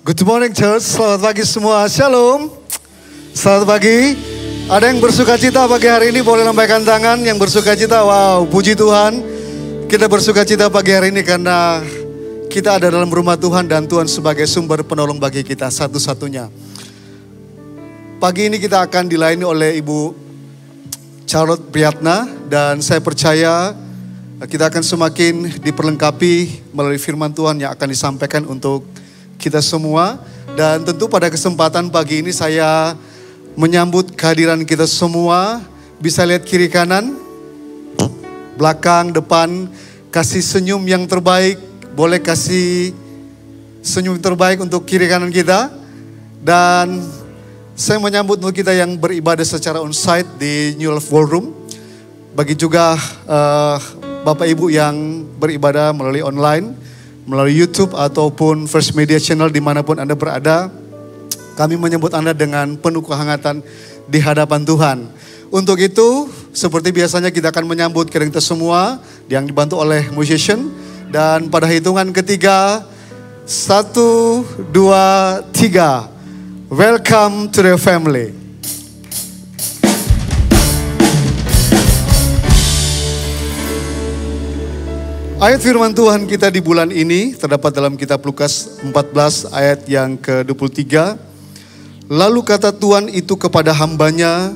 Good morning church, selamat pagi semua, shalom. Selamat pagi. Ada yang bersuka cita pagi hari ini boleh lambaikan tangan. Yang bersuka cita, wow, puji Tuhan. Kita bersuka cita pagi hari ini karena kita ada dalam rumah Tuhan dan Tuhan sebagai sumber penolong bagi kita satu-satunya. Pagi ini kita akan dilayani oleh Ibu Charlotte Priyatna dan saya percaya kita akan semakin diperlengkapi melalui firman Tuhan yang akan disampaikan untuk kita semua. Dan tentu pada kesempatan pagi ini saya menyambut kehadiran kita semua. Bisa lihat kiri kanan, belakang, depan. Kasih senyum yang terbaik. Boleh kasih senyum terbaik untuk kiri kanan kita. Dan saya menyambut untuk kita yang beribadah secara on-site di New Life Ballroom. Bagi juga Bapak Ibu yang beribadah melalui online, melalui YouTube ataupun First Media Channel dimanapun Anda berada. Kami menyambut Anda dengan penuh kehangatan di hadapan Tuhan. Untuk itu, seperti biasanya kita akan menyambut kita semua yang dibantu oleh musician. Dan pada hitungan ketiga, 1, 2, 3. Welcome to the family. Ayat firman Tuhan kita di bulan ini terdapat dalam kitab Lukas 14 ayat yang ke-23. Lalu kata Tuhan itu kepada hambanya,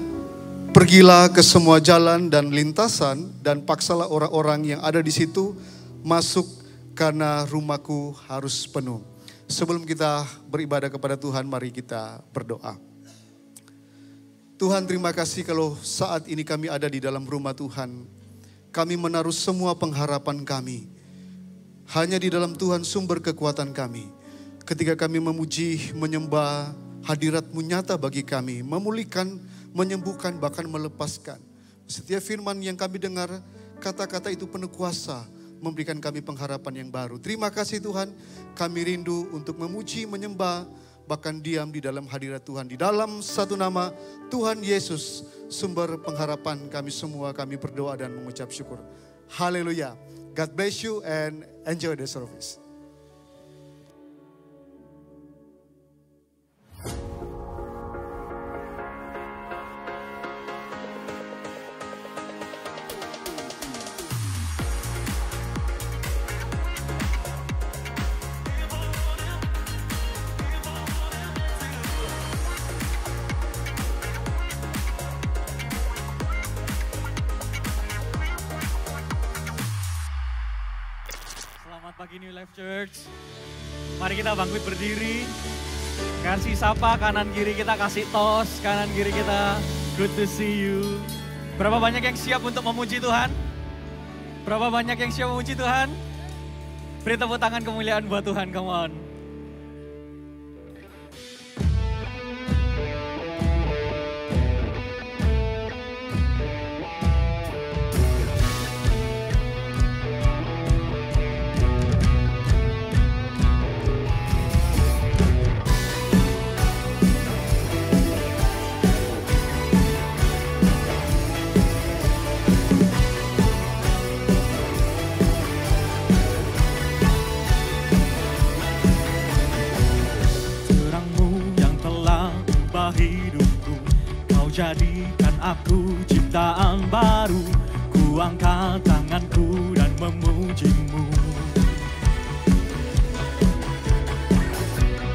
pergilah ke semua jalan dan lintasan dan paksalah orang-orang yang ada di situ masuk karena rumahku harus penuh. Sebelum kita beribadah kepada Tuhan, mari kita berdoa. Tuhan, terima kasih kalau saat ini kami ada di dalam rumah Tuhan. Kami menaruh semua pengharapan kami hanya di dalam Tuhan sumber kekuatan kami. Ketika kami memuji, menyembah, hadirat-Mu nyata bagi kami, memulihkan, menyembuhkan, bahkan melepaskan. Setiap firman yang kami dengar, kata-kata itu penuh kuasa, memberikan kami pengharapan yang baru. Terima kasih Tuhan, kami rindu untuk memuji, menyembah, bahkan diam di dalam hadirat Tuhan. Di dalam satu nama Tuhan Yesus, sumber pengharapan kami semua, kami berdoa dan mengucap syukur. Haleluya. God bless you and enjoy the service. Pagi New Life Church, mari kita bangkit berdiri, kasih sapa kanan kiri kita, kasih tos kanan kiri kita, good to see you. Berapa banyak yang siap untuk memuji Tuhan? Berapa banyak yang siap memuji Tuhan? Beri tepuk tangan kemuliaan buat Tuhan, come on. Jadikan aku ciptaan baru, ku angkat tanganku dan memuji-Mu.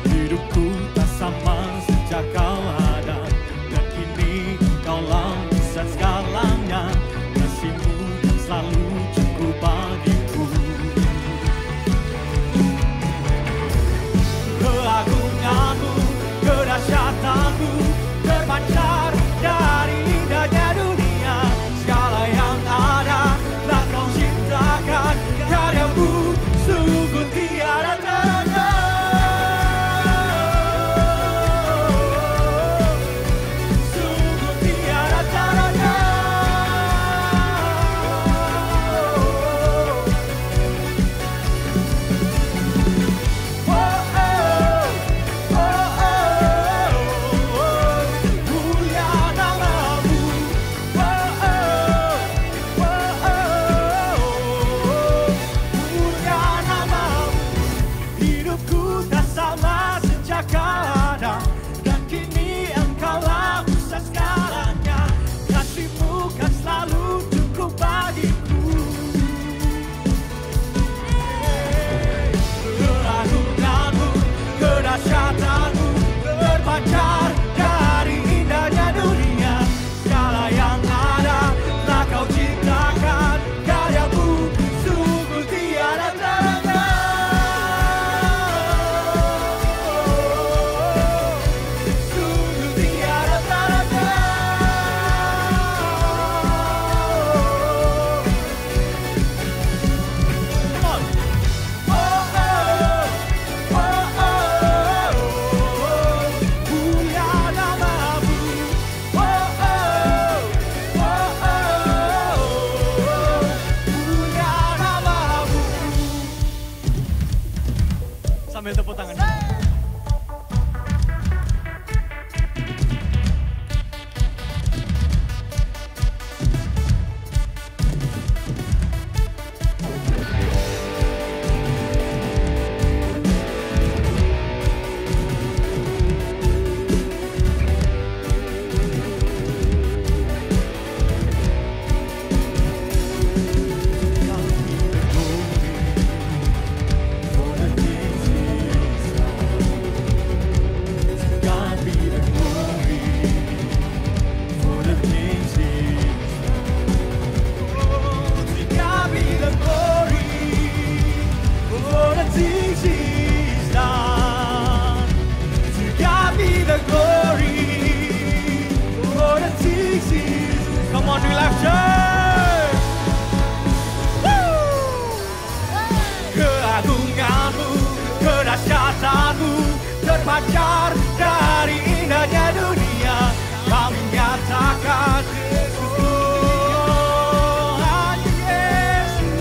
Hidupku tak sama sejak Kau ada, dan kini Engkaulah pusat segalanya. Kasih-Mu yang selalu cukup bagiku. Keagungan-Mu, kedahsyatan-Mu terpancar dari indahnya dunia. Segala yang ada telah Kau cipta. berpacar dari indahnya dunia, kami nyatakan Yesus Tuhan Yesus.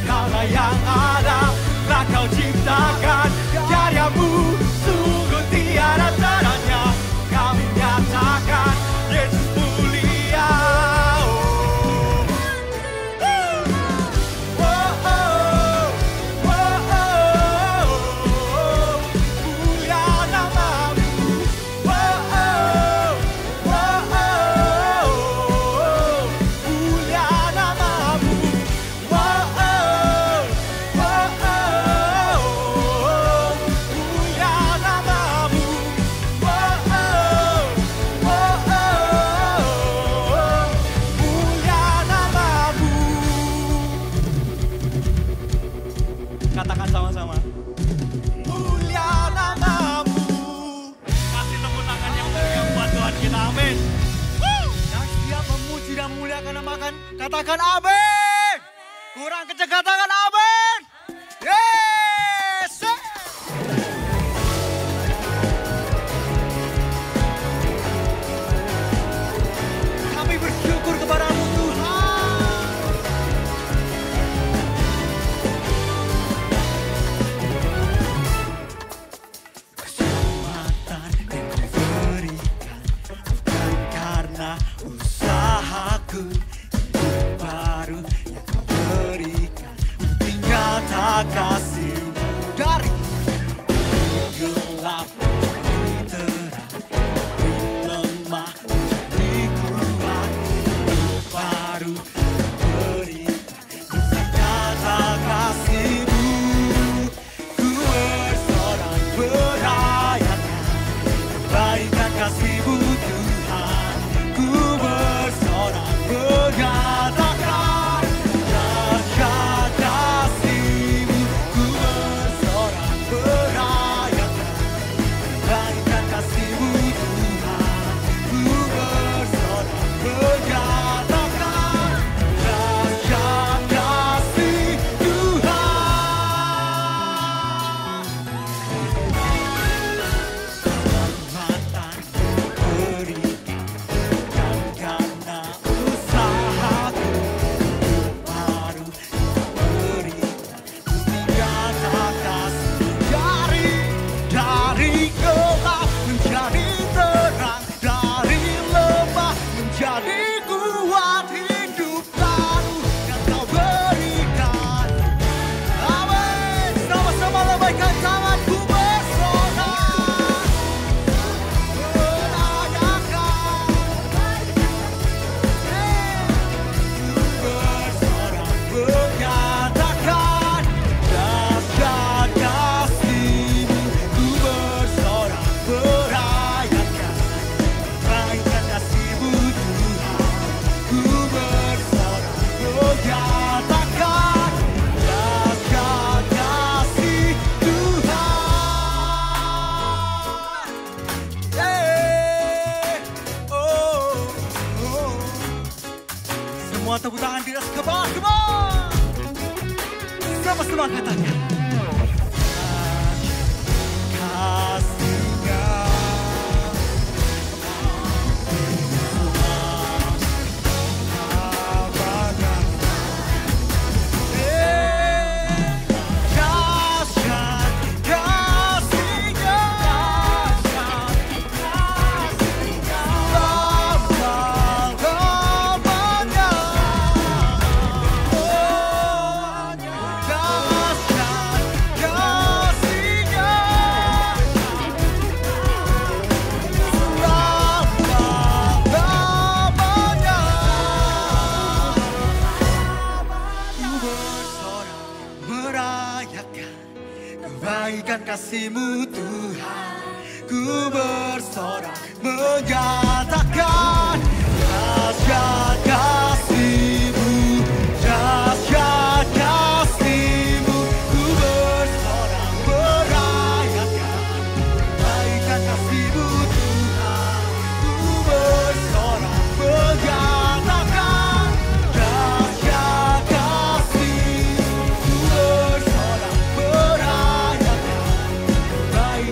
Kaulah yang ada, telah kau ciptakan, karyamu sungguh tiada tandanya, kami nyatakan Yesus mulia. Katakan sama-sama. Mulia namamu. Kasih tepuk tangan yang meriah buat Tuhan kita, amin. Yang siap memuji dan muliakan namakan, katakan amin. Kurang kencang, katakan amin. Yes. Kami bersyukur kepadamu Tuhan. Usahaku baru yang kau berikan, tinggalkan kasih dari gelap menjadi terang, dari lemah menjadi kuat, baru berikan, tinggalkan kasih-Mu. Ku bersorak berayakan kebaikan kasih-Mu Tuhan. Ku bersorak menyatakan dahsyat kasih-Mu. Ku bersorak merayakan kebaikan kasih-Mu Tuhan. Ku bersorak menyatakan dahsyat kasih Tuhan. Keselamatan berikan, dan karena usahaku baru berikan, tinggalkan kasih dari gelap menjadi terang, dari lemah menjadi kuat, hidup baru yang kau berikan. Amin. Sama-sama lambaikan tangan, ku bersorak merayakan, bersorak menyatakan dahsyat kasih-Mu. Ku bersorak merayakan kebaikan kasih-Mu Tuhan. Ku bersorak menyatakan dahsyat kasih Tuhan. Yeah. Oh. Semua tepuk tangan di atas kepala, come on. Sama-sama katakan. Kasih-Nya abadi. Dahsyat kasih-Nya, lama-lamanya. Kebaikan kasih-Mu Tuhan. Ku bersorak menyatakan dahsyat kasih-Mu, dahsyat kasih-Mu. Ku bersorak merayakan kebaikan kasih-Mu Tuhan. Ku bersorak menyatakan dahsyat kasih-Mu. Ku bersorak merayakan kebaikan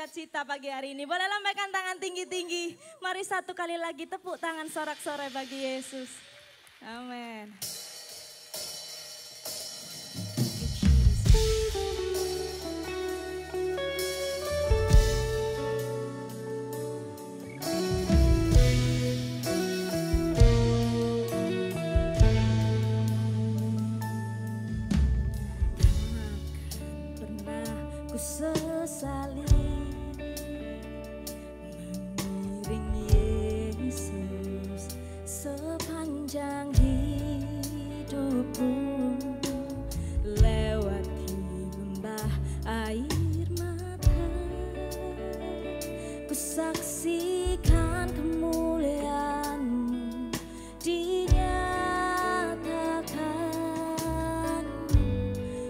bersukacita pagi hari ini. Boleh lambaikan tangan tinggi-tinggi. Mari satu kali lagi tepuk tangan sorak-sorai bagi Yesus. Amin. Sesali mengiring Yesus sepanjang hidupku, lewati lembah air mata, ku saksikan kemuliaan-Mu dinyatakan.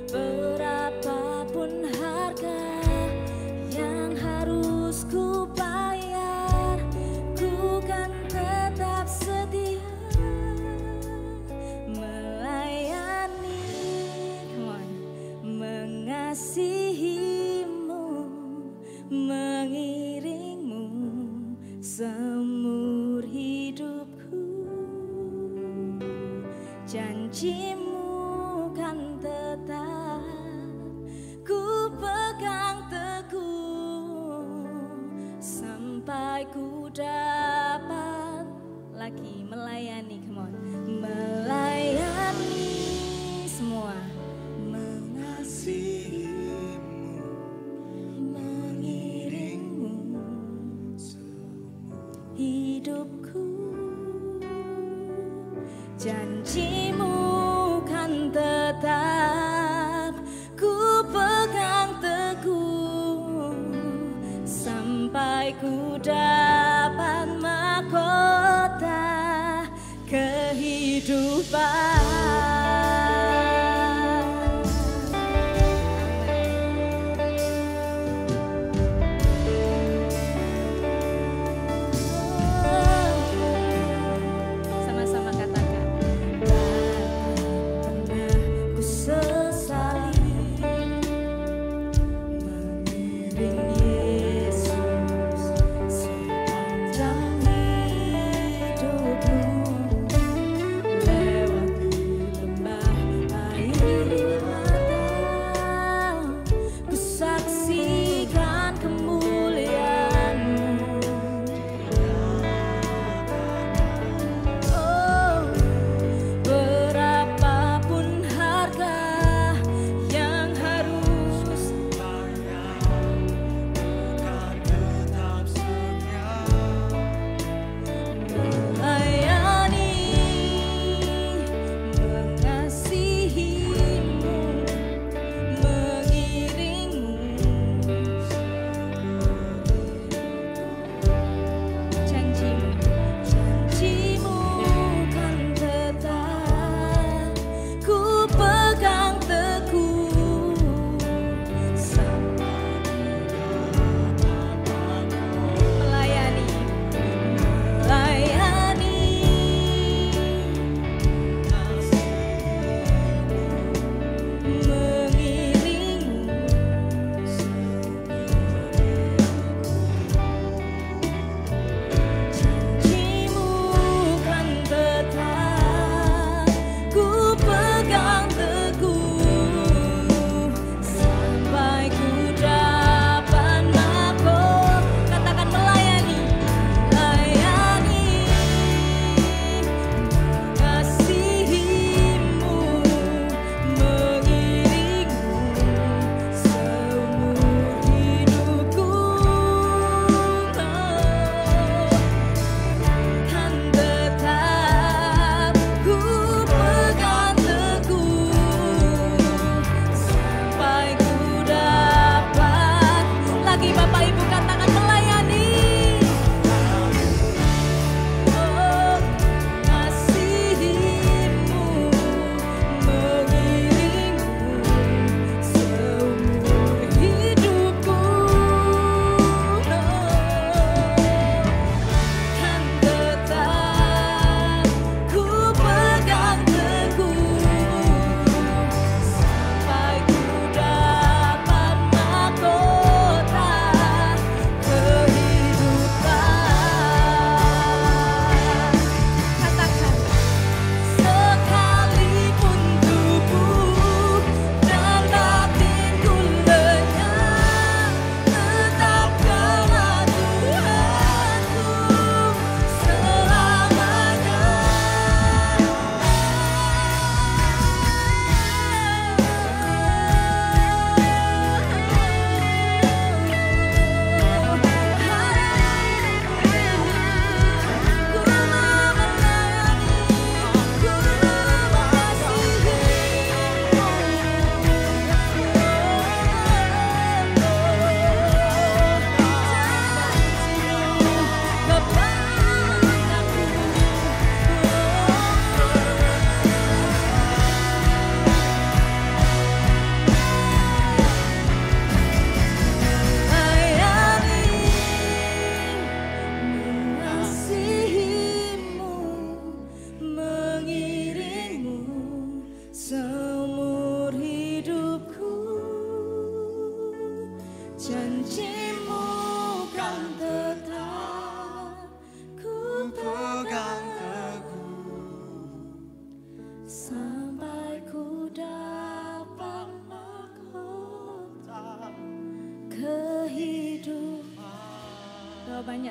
Berapapun harga yang harus ku bayar, ku kan tetap setia melayani, mengasihi-Mu, mengiring-Mu seumur hidupku. Janji-Mu kan tetap ku pegang teguh sampai ku dapat lagi melayani. Come on, melayani semua, mengasihi-Mu, mengiring-Mu hidupku. Janji-Mu kan tetap ku pegang teguh sampai ku dapat mahkota kehidupan. Sama-sama katakan, tak pernah ku sesali mengiring Yesus sepanjang hidupku, lewati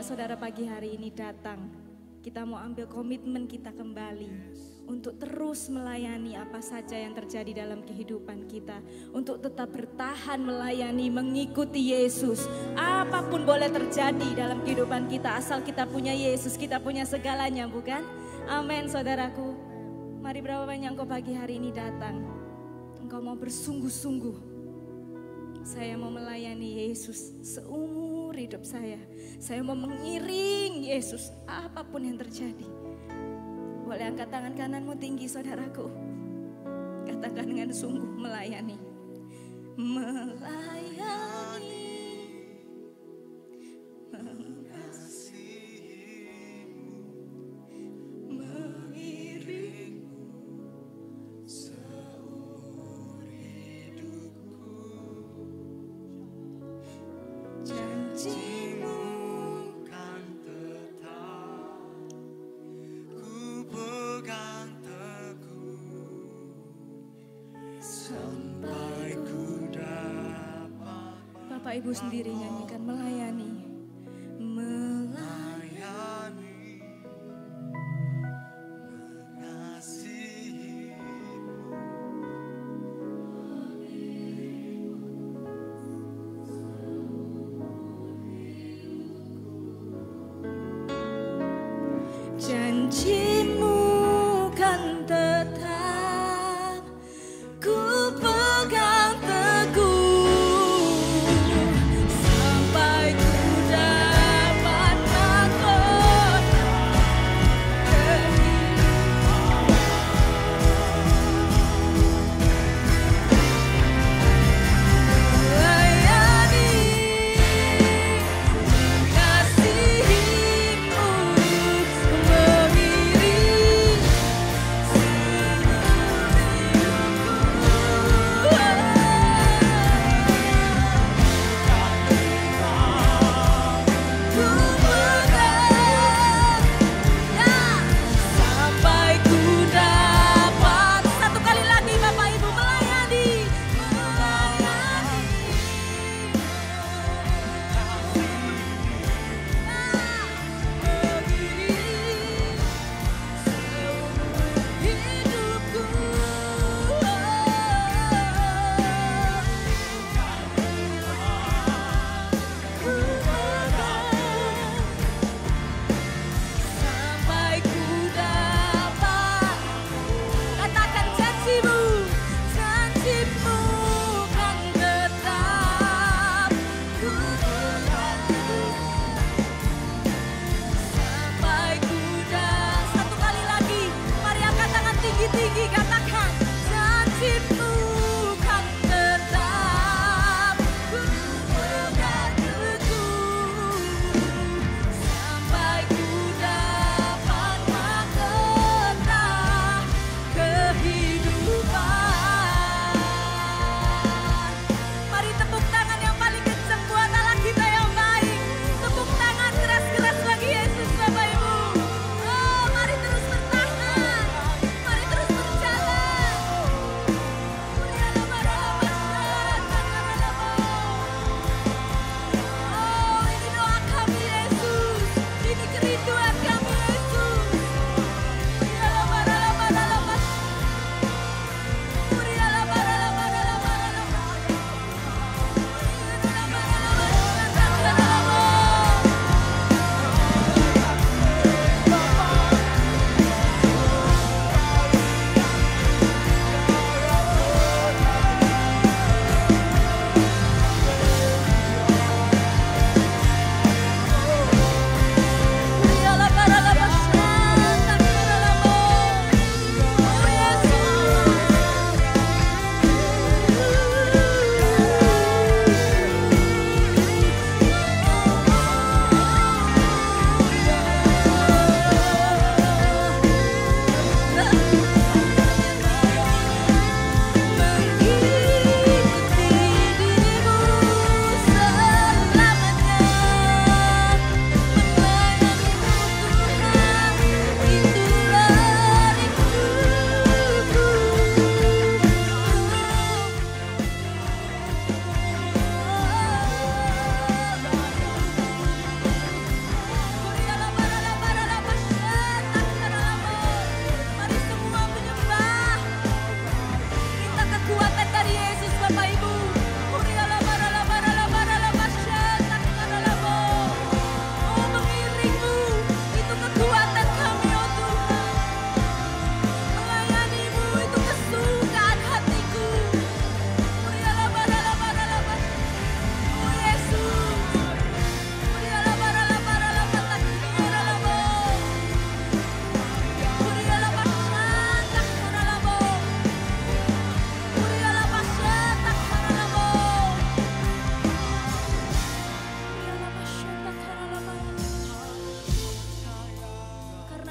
saudara pagi hari ini datang, kita mau ambil komitmen kita kembali untuk terus melayani apa saja yang terjadi dalam kehidupan kita, untuk tetap bertahan melayani, mengikuti Yesus. Apapun boleh terjadi dalam kehidupan kita, asal kita punya Yesus, kita punya segalanya, bukan? Amin, saudaraku. Mari, berapa banyak engkau pagi hari ini datang, engkau mau bersungguh-sungguh. Saya mau melayani Yesus seumur hidup saya. Saya mau mengiring Yesus apapun yang terjadi. Boleh angkat tangan kananmu tinggi, saudaraku. Katakan dengan sungguh, melayani. Melayani. Mengasihimu. Mengiringmu seumur hidupku. Janjimu Kan tetap ku pegang teguh sampai ku dapat. Bapak Ibu sendiri nyanyikan melayani. Melayani, mengasihi. Janjimu kan tetap ku pegang teguh sampai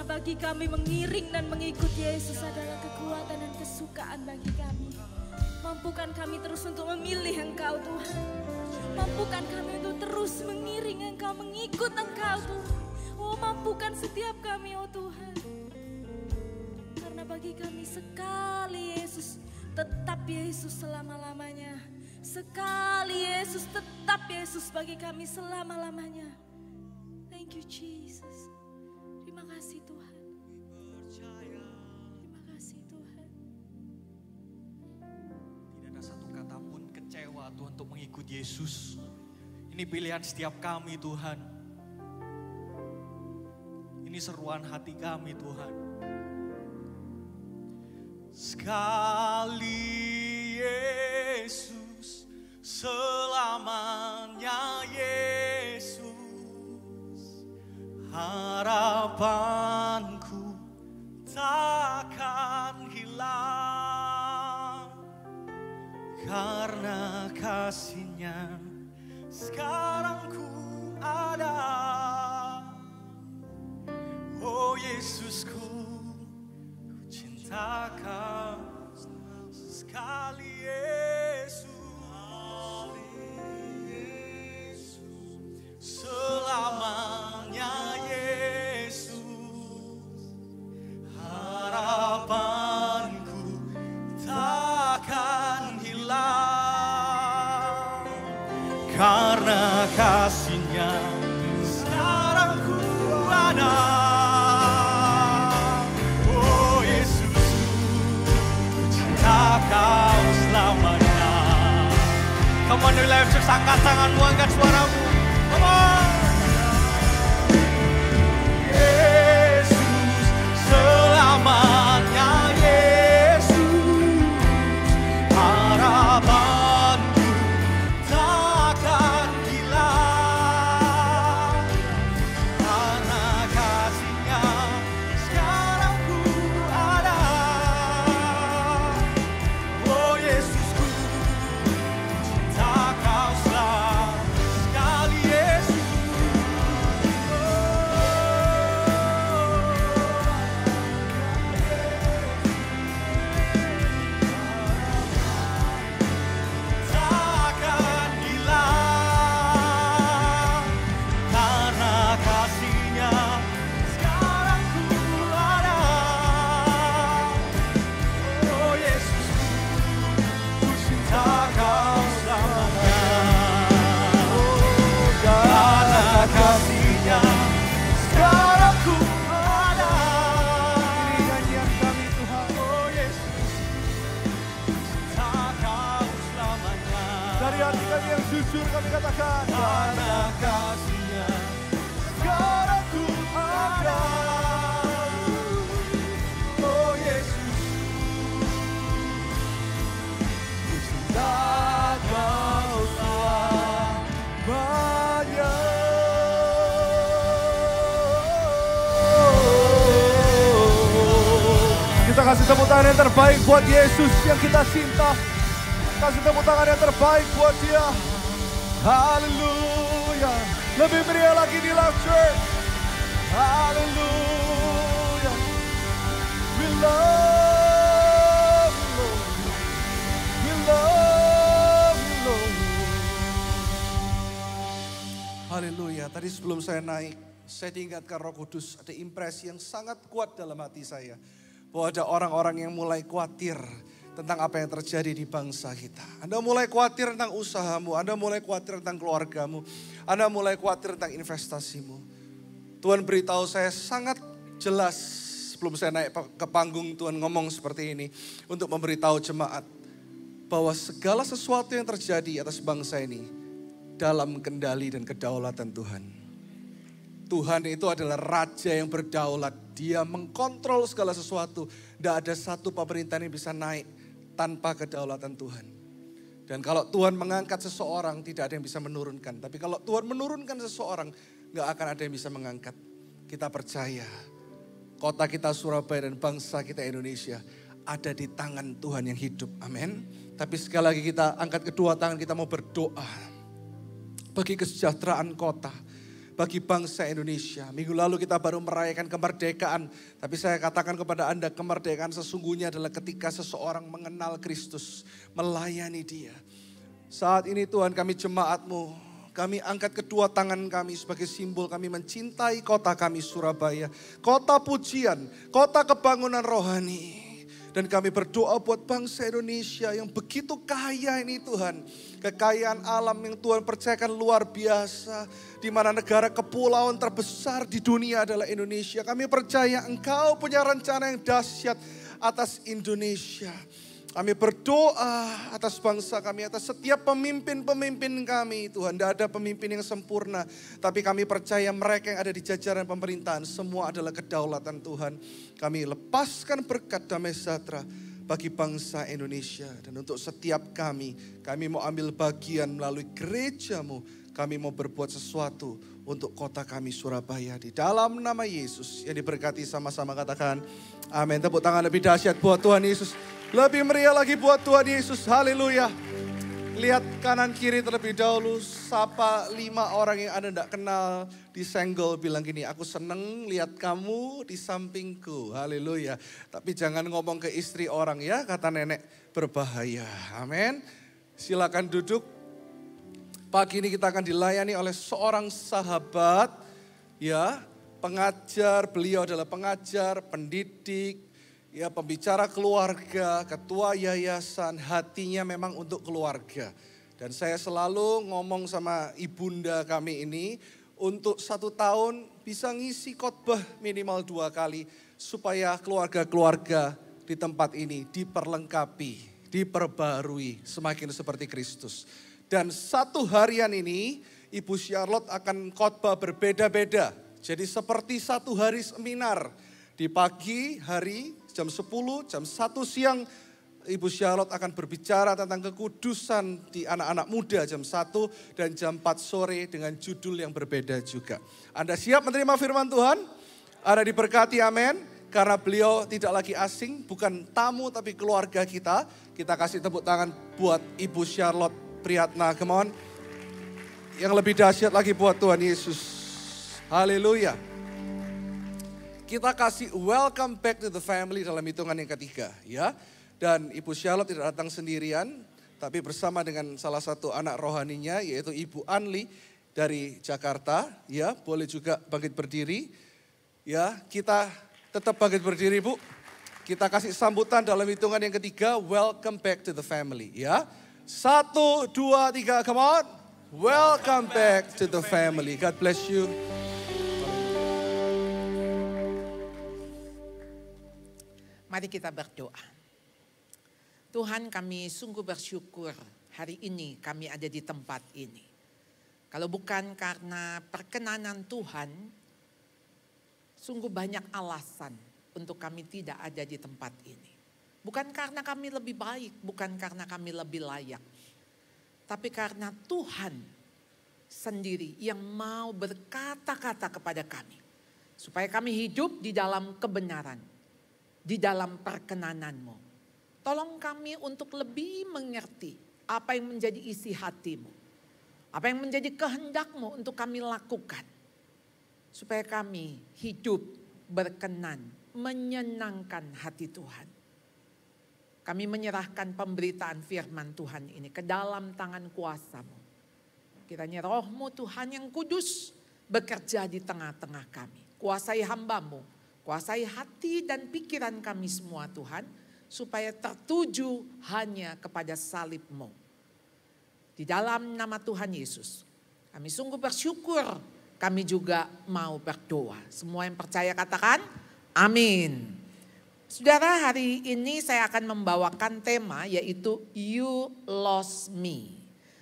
bagi kami mengiring dan mengikut Yesus adalah kekuatan dan kesukaan bagi kami. Mampukan kami terus untuk memilih Engkau Tuhan. Mampukan kami untuk terus mengiring Engkau, mengikut Engkau Tuhan. Oh, mampukan setiap kami oh Tuhan. Karena bagi kami sekali Yesus, tetap Yesus selama-lamanya. Sekali Yesus, tetap Yesus bagi kami selama-lamanya. Thank you Jesus. Terima kasih Tuhan. Terima kasih Tuhan. Tidak ada satu kata pun kecewa Tuhan untuk mengikuti Yesus. Ini pilihan setiap kami Tuhan. Ini seruan hati kami Tuhan. Sekali Yesus, selamanya Yesus. Harapanku takkan hilang. Karena kasih-Nya sekarang ku ada. Oh Yesusku, ku cinta Kau sekali Yesus. Selamanya Yesus. Harapanku takkan hilang. Karena kasih-Nya sekarang ku ada. Oh Yesus, ku cinta Kau selamanya. Come on New Life Church, angkat tanganmu, angkat suaramu. Come on. Yesus, selamanya Yesus. Harapanku takkan hilang. Karena kasih-Nya sekarang ku ada. Oh Yesusku, cinta Kau sekali Yesus. Takkan hilang. Karena kasih-Nya sekarang ku ada. Oh Yesusku, ku cinta Kau selamanya. Karena kasih-Nya sekarang ku ada. Ini nyanyian kami Tuhan. Oh Yesus, cinta Kau selamanya. Dari hati kami yang jujur kami katakan. Karena kasih-Nya sekarang ku ada. Oh Yesus, ku cinta Kau selamanya. Kita kasih tepuk tangan yang terbaik buat Yesus yang kita cinta. Kasih tepuk tangan yang terbaik buat Dia. Haleluya. Lebih meriah lagi di Life Church. Haleluya. We love you, Lord. We love you, Lord. Haleluya. Tadi sebelum saya naik, saya diingatkan Roh Kudus, ada impresi yang sangat kuat dalam hati saya. Bahwa ada orang-orang yang mulai khawatir tentang apa yang terjadi di bangsa kita. Anda mulai khawatir tentang usahamu, Anda mulai khawatir tentang keluargamu, Anda mulai khawatir tentang investasimu. Tuhan beritahu saya sangat jelas sebelum saya naik ke panggung, Tuhan ngomong seperti ini untuk memberitahu jemaat bahwa segala sesuatu yang terjadi atas bangsa ini dalam kendali dan kedaulatan Tuhan. Tuhan itu adalah raja yang berdaulat. Dia mengkontrol segala sesuatu. Tidak ada satu pemerintahan yang bisa naik tanpa kedaulatan Tuhan. Dan kalau Tuhan mengangkat seseorang, tidak ada yang bisa menurunkan. Tapi kalau Tuhan menurunkan seseorang, gak akan ada yang bisa mengangkat. Kita percaya, kota kita Surabaya dan bangsa kita Indonesia ada di tangan Tuhan yang hidup. Amin. Tapi sekali lagi kita angkat kedua tangan, kita mau berdoa bagi kesejahteraan kota, bagi bangsa Indonesia. Minggu lalu kita baru merayakan kemerdekaan. Tapi saya katakan kepada Anda, kemerdekaan sesungguhnya adalah ketika seseorang mengenal Kristus, melayani Dia. Saat ini Tuhan, kami jemaat-Mu, kami angkat kedua tangan kami sebagai simbol kami mencintai kota kami Surabaya. Kota pujian, kota kebangunan rohani. Dan kami berdoa buat bangsa Indonesia yang begitu kaya ini Tuhan. Kekayaan alam yang Tuhan percayakan luar biasa. Di mana negara kepulauan terbesar di dunia adalah Indonesia. Kami percaya Engkau punya rencana yang dahsyat atas Indonesia. Kami berdoa atas bangsa kami, atas setiap pemimpin-pemimpin kami Tuhan. Tidak ada pemimpin yang sempurna. Tapi kami percaya mereka yang ada di jajaran pemerintahan semua adalah kedaulatan Tuhan. Kami lepaskan berkat damai sejahtera bagi bangsa Indonesia. Dan untuk setiap kami mau ambil bagian melalui gereja-Mu. Kami mau berbuat sesuatu untuk kota kami Surabaya. Di dalam nama Yesus yang diberkati sama-sama katakan amin. Tepuk tangan lebih dahsyat buat Tuhan Yesus. Lebih meriah lagi buat Tuhan Yesus. Haleluya. Lihat kanan kiri terlebih dahulu. Sapa 5 orang yang Anda tidak kenal. Disenggol bilang gini, aku seneng lihat kamu di sampingku. Haleluya. Tapi jangan ngomong ke istri orang ya, kata nenek, berbahaya. Amin. Silakan duduk. Pagi ini kita akan dilayani oleh seorang sahabat. Ya, pengajar. Beliau adalah pengajar, pendidik. Ya, pembicara keluarga, ketua yayasan, hatinya memang untuk keluarga. Dan saya selalu ngomong sama ibunda kami ini, untuk 1 tahun bisa ngisi khotbah minimal 2 kali. Supaya keluarga-keluarga di tempat ini diperlengkapi, diperbarui, semakin seperti Kristus. Dan 1 harian ini, Ibu Charlotte akan khotbah berbeda-beda. Jadi seperti 1 hari seminar. Di pagi hari jam 10, jam 1 siang Ibu Charlotte akan berbicara tentang kekudusan di anak-anak muda jam 1 dan jam 4 sore dengan judul yang berbeda juga. Anda siap menerima firman Tuhan? Anda diberkati, amin. Karena beliau tidak lagi asing, bukan tamu tapi keluarga kita. Kita kasih tepuk tangan buat Ibu Charlotte Priyatna, come on. Yang lebih dahsyat lagi buat Tuhan Yesus. Haleluya. Kita kasih welcome back to the family dalam hitungan yang ketiga, ya. Dan Ibu Charlotte tidak datang sendirian, tapi bersama dengan salah satu anak rohaninya, yaitu Ibu Anli dari Jakarta, ya. Boleh juga bangkit berdiri, ya. Kita tetap bangkit berdiri, Bu. Kita kasih sambutan dalam hitungan yang ketiga, welcome back to the family, ya. 1, 2, 3, come on. Welcome back to the family. God bless you. Mari kita berdoa. Tuhan, kami sungguh bersyukur hari ini kami ada di tempat ini. Kalau bukan karena perkenanan Tuhan, sungguh banyak alasan untuk kami tidak ada di tempat ini. Bukan karena kami lebih baik, bukan karena kami lebih layak. Tapi karena Tuhan sendiri yang mau berkata-kata kepada kami. Supaya kami hidup di dalam kebenaran. Di dalam perkenanan-Mu. Tolong kami untuk lebih mengerti apa yang menjadi isi hati-Mu. Apa yang menjadi kehendak-Mu untuk kami lakukan. Supaya kami hidup berkenan, menyenangkan hati Tuhan. Kami menyerahkan pemberitaan firman Tuhan ini ke dalam tangan kuasa-Mu. Kiranya Roh-Mu Tuhan yang kudus bekerja di tengah-tengah kami. Kuasai hamba-Mu. Kuasai hati dan pikiran kami semua Tuhan. Supaya tertuju hanya kepada salib-Mu. Di dalam nama Tuhan Yesus. Kami sungguh bersyukur. Kami juga mau berdoa. Semua yang percaya katakan amin. Saudara, hari ini saya akan membawakan tema yaitu You Lost Me.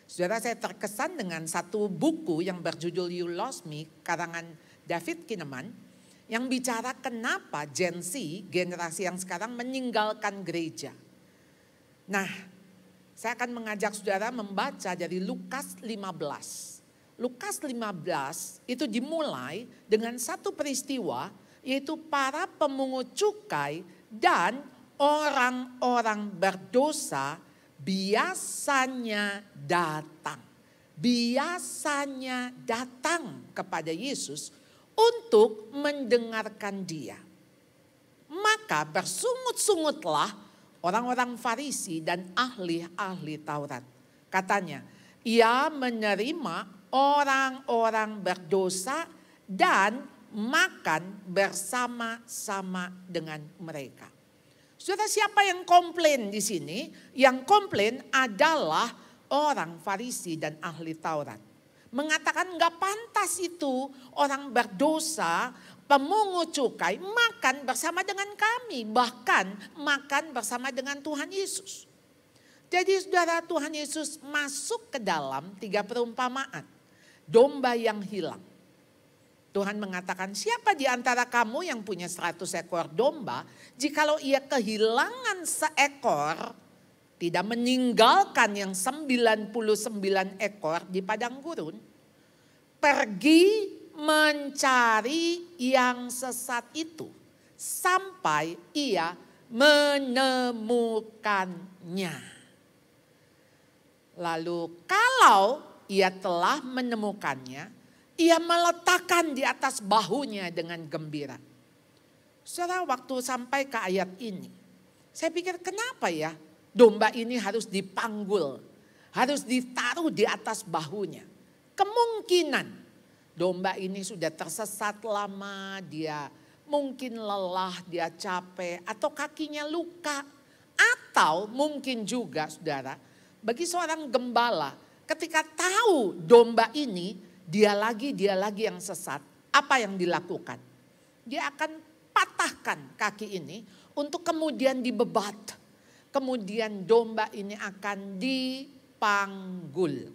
Saudara, saya terkesan dengan satu buku yang berjudul You Lost Me karangan David Kinnaman. Yang bicara kenapa Gen Z, generasi yang sekarang meninggalkan gereja. Nah, saya akan mengajak saudara membaca dari Lukas 15. Lukas 15 itu dimulai dengan satu peristiwa yaitu para pemungut cukai dan orang-orang berdosa biasanya datang. biasanya datang kepada Yesus untuk mendengarkan dia. Maka bersungut-sungutlah orang-orang Farisi dan ahli-ahli Taurat. Katanya, ia menerima orang-orang berdosa dan makan bersama-sama dengan mereka. Saudara, siapa yang komplain di sini? Yang komplain adalah orang Farisi dan ahli Taurat. Mengatakan nggak pantas itu orang berdosa, pemungut cukai makan bersama dengan kami. Bahkan makan bersama dengan Tuhan Yesus. Jadi saudara, Tuhan Yesus masuk ke dalam 3 perumpamaan. Domba yang hilang. Tuhan mengatakan, siapa di antara kamu yang punya 100 ekor domba, jikalau ia kehilangan seekor, tidak meninggalkan yang 99 ekor di padang gurun, pergi mencari yang sesat itu sampai ia menemukannya. Lalu kalau ia telah menemukannya, ia meletakkan di atas bahunya dengan gembira. Saudara, waktu sampai ke ayat ini, saya pikir kenapa ya domba ini harus dipanggul, harus ditaruh di atas bahunya. Kemungkinan domba ini sudah tersesat lama, dia mungkin lelah, dia capek, atau kakinya luka. Atau mungkin juga saudara, bagi seorang gembala ketika tahu domba ini dia lagi yang sesat, apa yang dilakukan? Dia akan patahkan kaki ini untuk kemudian dibebat. Kemudian domba ini akan dipanggul.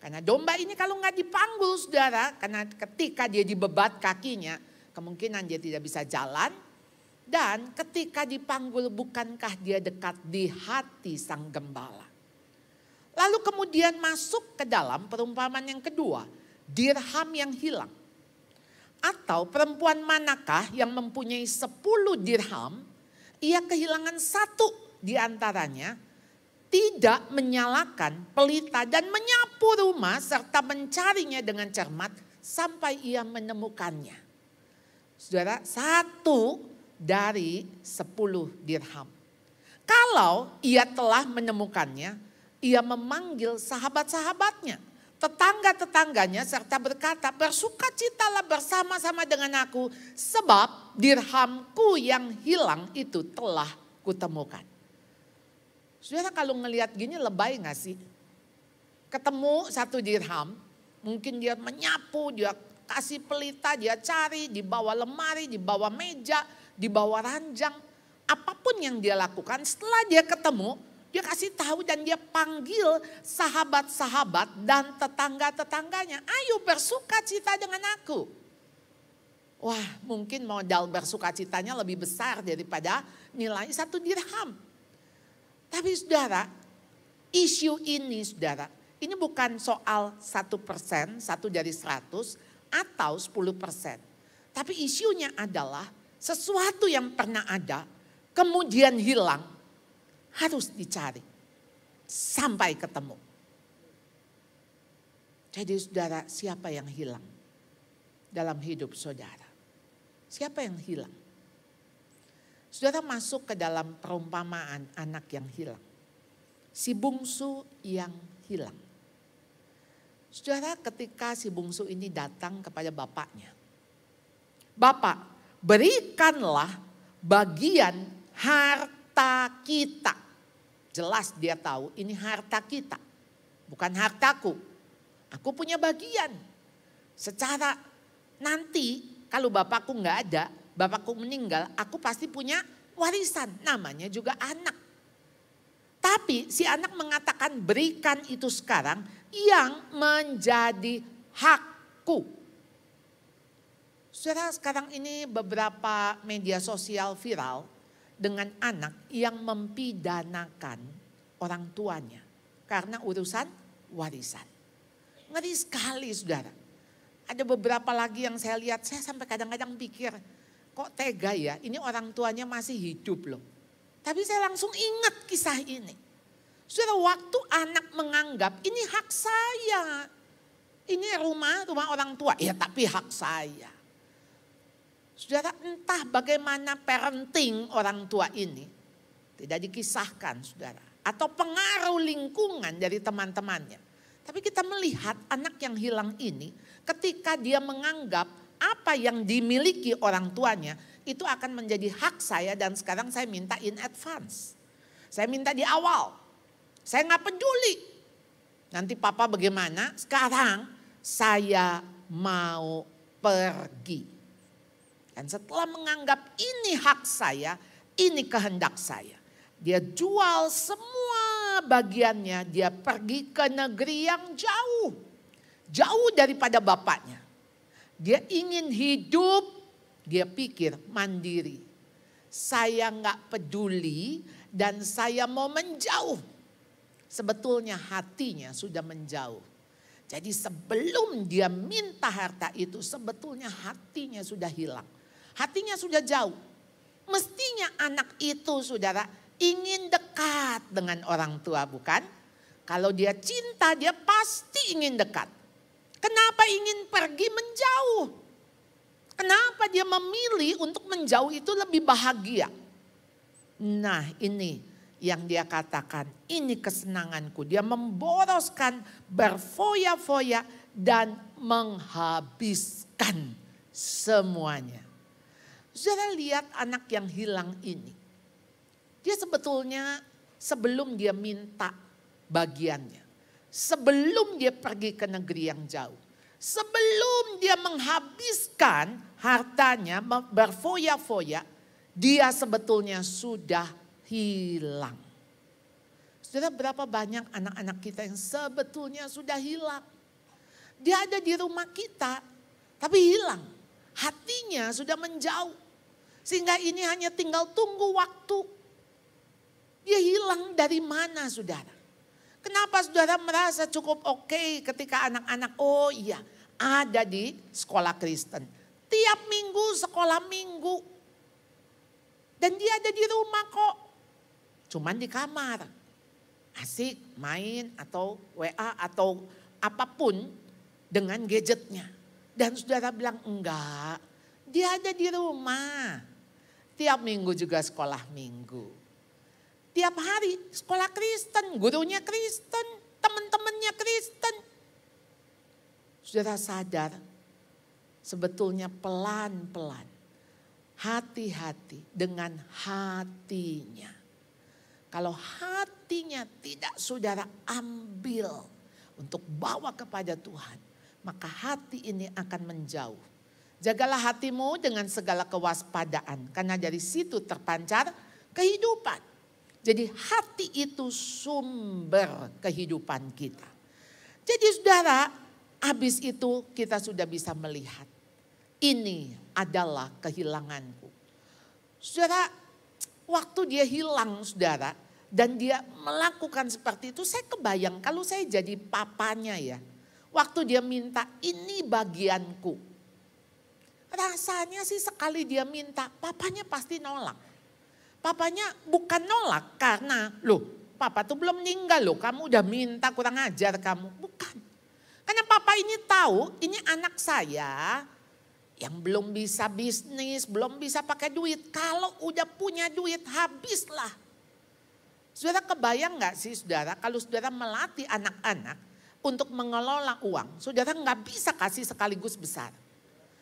Karena domba ini kalau nggak dipanggul saudara, karena ketika dia dibebat kakinya, kemungkinan dia tidak bisa jalan. Dan ketika dipanggul, bukankah dia dekat di hati sang gembala? Lalu kemudian masuk ke dalam perumpamaan yang kedua. Dirham yang hilang. Atau perempuan manakah yang mempunyai 10 dirham, ia kehilangan 1 di antaranya, tidak menyalakan pelita dan menyapu rumah serta mencarinya dengan cermat sampai ia menemukannya. Saudara, 1 dari 10 dirham. Kalau ia telah menemukannya, ia memanggil sahabat-sahabatnya, tetangga-tetangganya serta berkata, bersukacitalah bersama-sama dengan aku sebab dirhamku yang hilang itu telah kutemukan. Saudara, kalau ngelihat gini lebay gak sih? Ketemu 1 dirham, mungkin dia menyapu, dia kasih pelita, dia cari di bawah lemari, di bawah meja, di bawah ranjang. Apapun yang dia lakukan, setelah dia ketemu, dia kasih tahu dan dia panggil sahabat-sahabat dan tetangga-tetangganya. Ayo bersukacita dengan aku. Wah, mungkin modal bersukacitanya lebih besar daripada nilai 1 dirham. Tapi saudara, isu ini saudara, ini bukan soal 1%, 1 dari 100 atau 10%. Tapi isunya adalah sesuatu yang pernah ada, kemudian hilang. Harus dicari sampai ketemu. Jadi saudara, siapa yang hilang dalam hidup saudara? Siapa yang hilang? Saudara masuk ke dalam perumpamaan anak yang hilang. Si bungsu yang hilang. Saudara, ketika si bungsu ini datang kepada bapaknya. Bapak, berikanlah bagian harta kita. Jelas dia tahu ini harta kita, bukan hartaku. Aku punya bagian. Secara nanti kalau bapakku nggak ada, bapakku meninggal, aku pasti punya warisan. Namanya juga anak. Tapi si anak mengatakan berikan itu sekarang yang menjadi hakku. Saudara, sekarang ini beberapa media sosial viral dengan anak yang mempidanakan orang tuanya karena urusan warisan. Ngeri sekali saudara. Ada beberapa lagi yang saya lihat, saya sampai kadang-kadang pikir, kok tega ya, ini orang tuanya masih hidup loh. Tapi saya langsung ingat kisah ini. Saudara, waktu anak menganggap ini hak saya. Ini rumah orang tua. Ya tapi hak saya. Saudara, entah bagaimana parenting orang tua ini. Tidak dikisahkan, saudara. Atau pengaruh lingkungan dari teman-temannya. Tapi kita melihat anak yang hilang ini, ketika dia menganggap apa yang dimiliki orang tuanya, itu akan menjadi hak saya dan sekarang saya minta in advance. Saya minta di awal. Saya nggak peduli. Nanti papa bagaimana, sekarang saya mau pergi. Dan setelah menganggap ini hak saya, ini kehendak saya. Dia jual semua bagiannya, dia pergi ke negeri yang jauh. Jauh daripada bapaknya. Dia ingin hidup, dia pikir mandiri. Saya nggak peduli dan saya mau menjauh. Sebetulnya hatinya sudah menjauh. Jadi sebelum dia minta harta itu sebetulnya hatinya sudah hilang. Hatinya sudah jauh. Mestinya anak itu saudara ingin dekat dengan orang tua bukan? Kalau dia cinta dia pasti ingin dekat. Kenapa ingin pergi menjauh? Kenapa dia memilih untuk menjauh itu lebih bahagia? Nah ini yang dia katakan, ini kesenanganku. Dia memboroskan, berfoya-foya dan menghabiskan semuanya. Saudara lihat anak yang hilang ini. Dia sebetulnya sebelum dia minta bagiannya. Sebelum dia pergi ke negeri yang jauh. Sebelum dia menghabiskan hartanya, berfoya-foya. Dia sebetulnya sudah hilang. Saudara, berapa banyak anak-anak kita yang sebetulnya sudah hilang. Dia ada di rumah kita, tapi hilang. Hatinya sudah menjauh. Sehingga ini hanya tinggal tunggu waktu. Dia hilang dari mana saudara? Kenapa saudara merasa cukup oke ketika anak-anak, oh iya ada di sekolah Kristen. Tiap minggu sekolah minggu. Dan dia ada di rumah kok. Cuman di kamar, asik main atau WA atau apapun dengan gadgetnya. Dan saudara bilang enggak, dia ada di rumah. Tiap minggu juga sekolah minggu. Tiap hari sekolah Kristen, gurunya Kristen, teman-temannya Kristen. Saudara sadar, sebetulnya pelan-pelan, hati-hati dengan hatinya. Kalau hatinya tidak saudara ambil untuk bawa kepada Tuhan, maka hati ini akan menjauh. Jagalah hatimu dengan segala kewaspadaan, karena dari situ terpancar kehidupan. Jadi hati itu sumber kehidupan kita. Jadi saudara, habis itu kita sudah bisa melihat, ini adalah kehilanganku. Saudara, waktu dia hilang saudara, dan dia melakukan seperti itu, saya kebayang kalau saya jadi papanya ya. Waktu dia minta, ini bagianku. Rasanya sih sekali dia minta, papanya pasti nolak. Papanya bukan nolak karena, loh papa tuh belum meninggal loh, kamu udah minta, kurang ajar kamu. Bukan. Karena papa ini tahu, ini anak saya yang belum bisa bisnis, belum bisa pakai duit. Kalau udah punya duit, habislah. Saudara kebayang gak sih saudara, kalau saudara melatih anak-anak untuk mengelola uang, saudara gak bisa kasih sekaligus besar.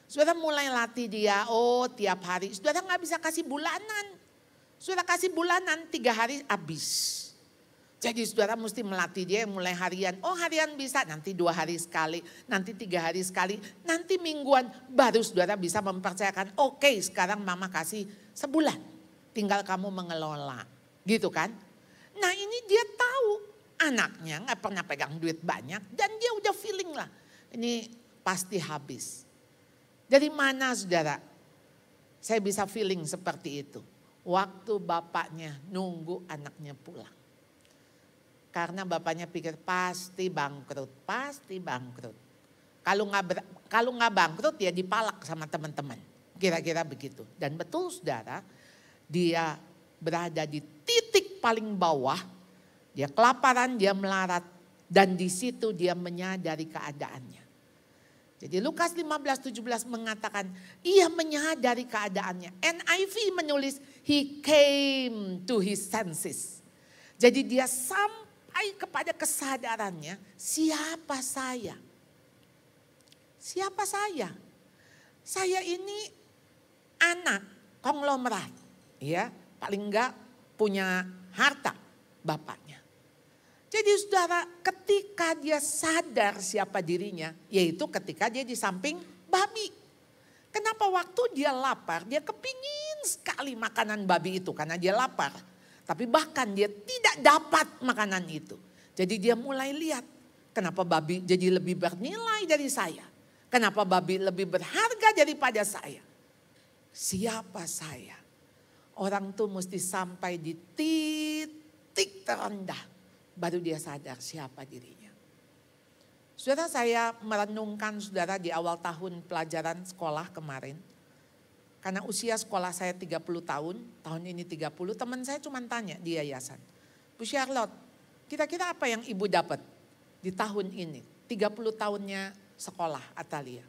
Saudara mulai latih dia, oh tiap hari, saudara gak bisa kasih bulanan. Saudara kasih bulanan 3 hari habis. Jadi saudara mesti melatih dia mulai harian, oh harian bisa, nanti 2 hari sekali, nanti 3 hari sekali, nanti mingguan. Baru saudara bisa mempercayakan, oke, sekarang mama kasih sebulan, tinggal kamu mengelola, gitu kan. Nah ini dia tahu anaknya gak pernah pegang duit banyak dan dia udah feeling lah ini pasti habis. Dari mana saudara saya bisa feeling seperti itu? Waktu bapaknya nunggu anaknya pulang. Karena bapaknya pikir pasti bangkrut, pasti bangkrut. Kalau nggak bangkrut ya dipalak sama teman-teman. Kira-kira begitu. Dan betul saudara, dia berada di titik paling bawah Dia kelaparan, dia melarat. Dan di situ dia menyadari keadaannya. Jadi Lukas 15:17 mengatakan ia menyadari keadaannya. NIV menulis he came to his senses. Jadi dia sampai kepada kesadarannya, siapa saya? Siapa saya? Saya ini anak konglomerat, ya, paling enggak punya harta bapaknya. Jadi saudara, ketika dia sadar siapa dirinya, yaitu ketika dia di samping babi. Kenapa waktu dia lapar, dia kepingin sekali makanan babi itu karena dia lapar. Tapi bahkan dia tidak dapat makanan itu. Jadi dia mulai lihat, kenapa babi jadi lebih bernilai dari saya. Kenapa babi lebih berharga daripada saya. Siapa saya? Orang tuh mesti sampai di titik terendah. Baru dia sadar siapa dirinya. Saudara, saya merenungkan saudara di awal tahun pelajaran sekolah kemarin. Karena usia sekolah saya 30 tahun ini 30, teman saya cuma tanya di yayasan. Bu Charlotte, kira-kira apa yang ibu dapat di tahun ini? 30 tahunnya sekolah Atalia.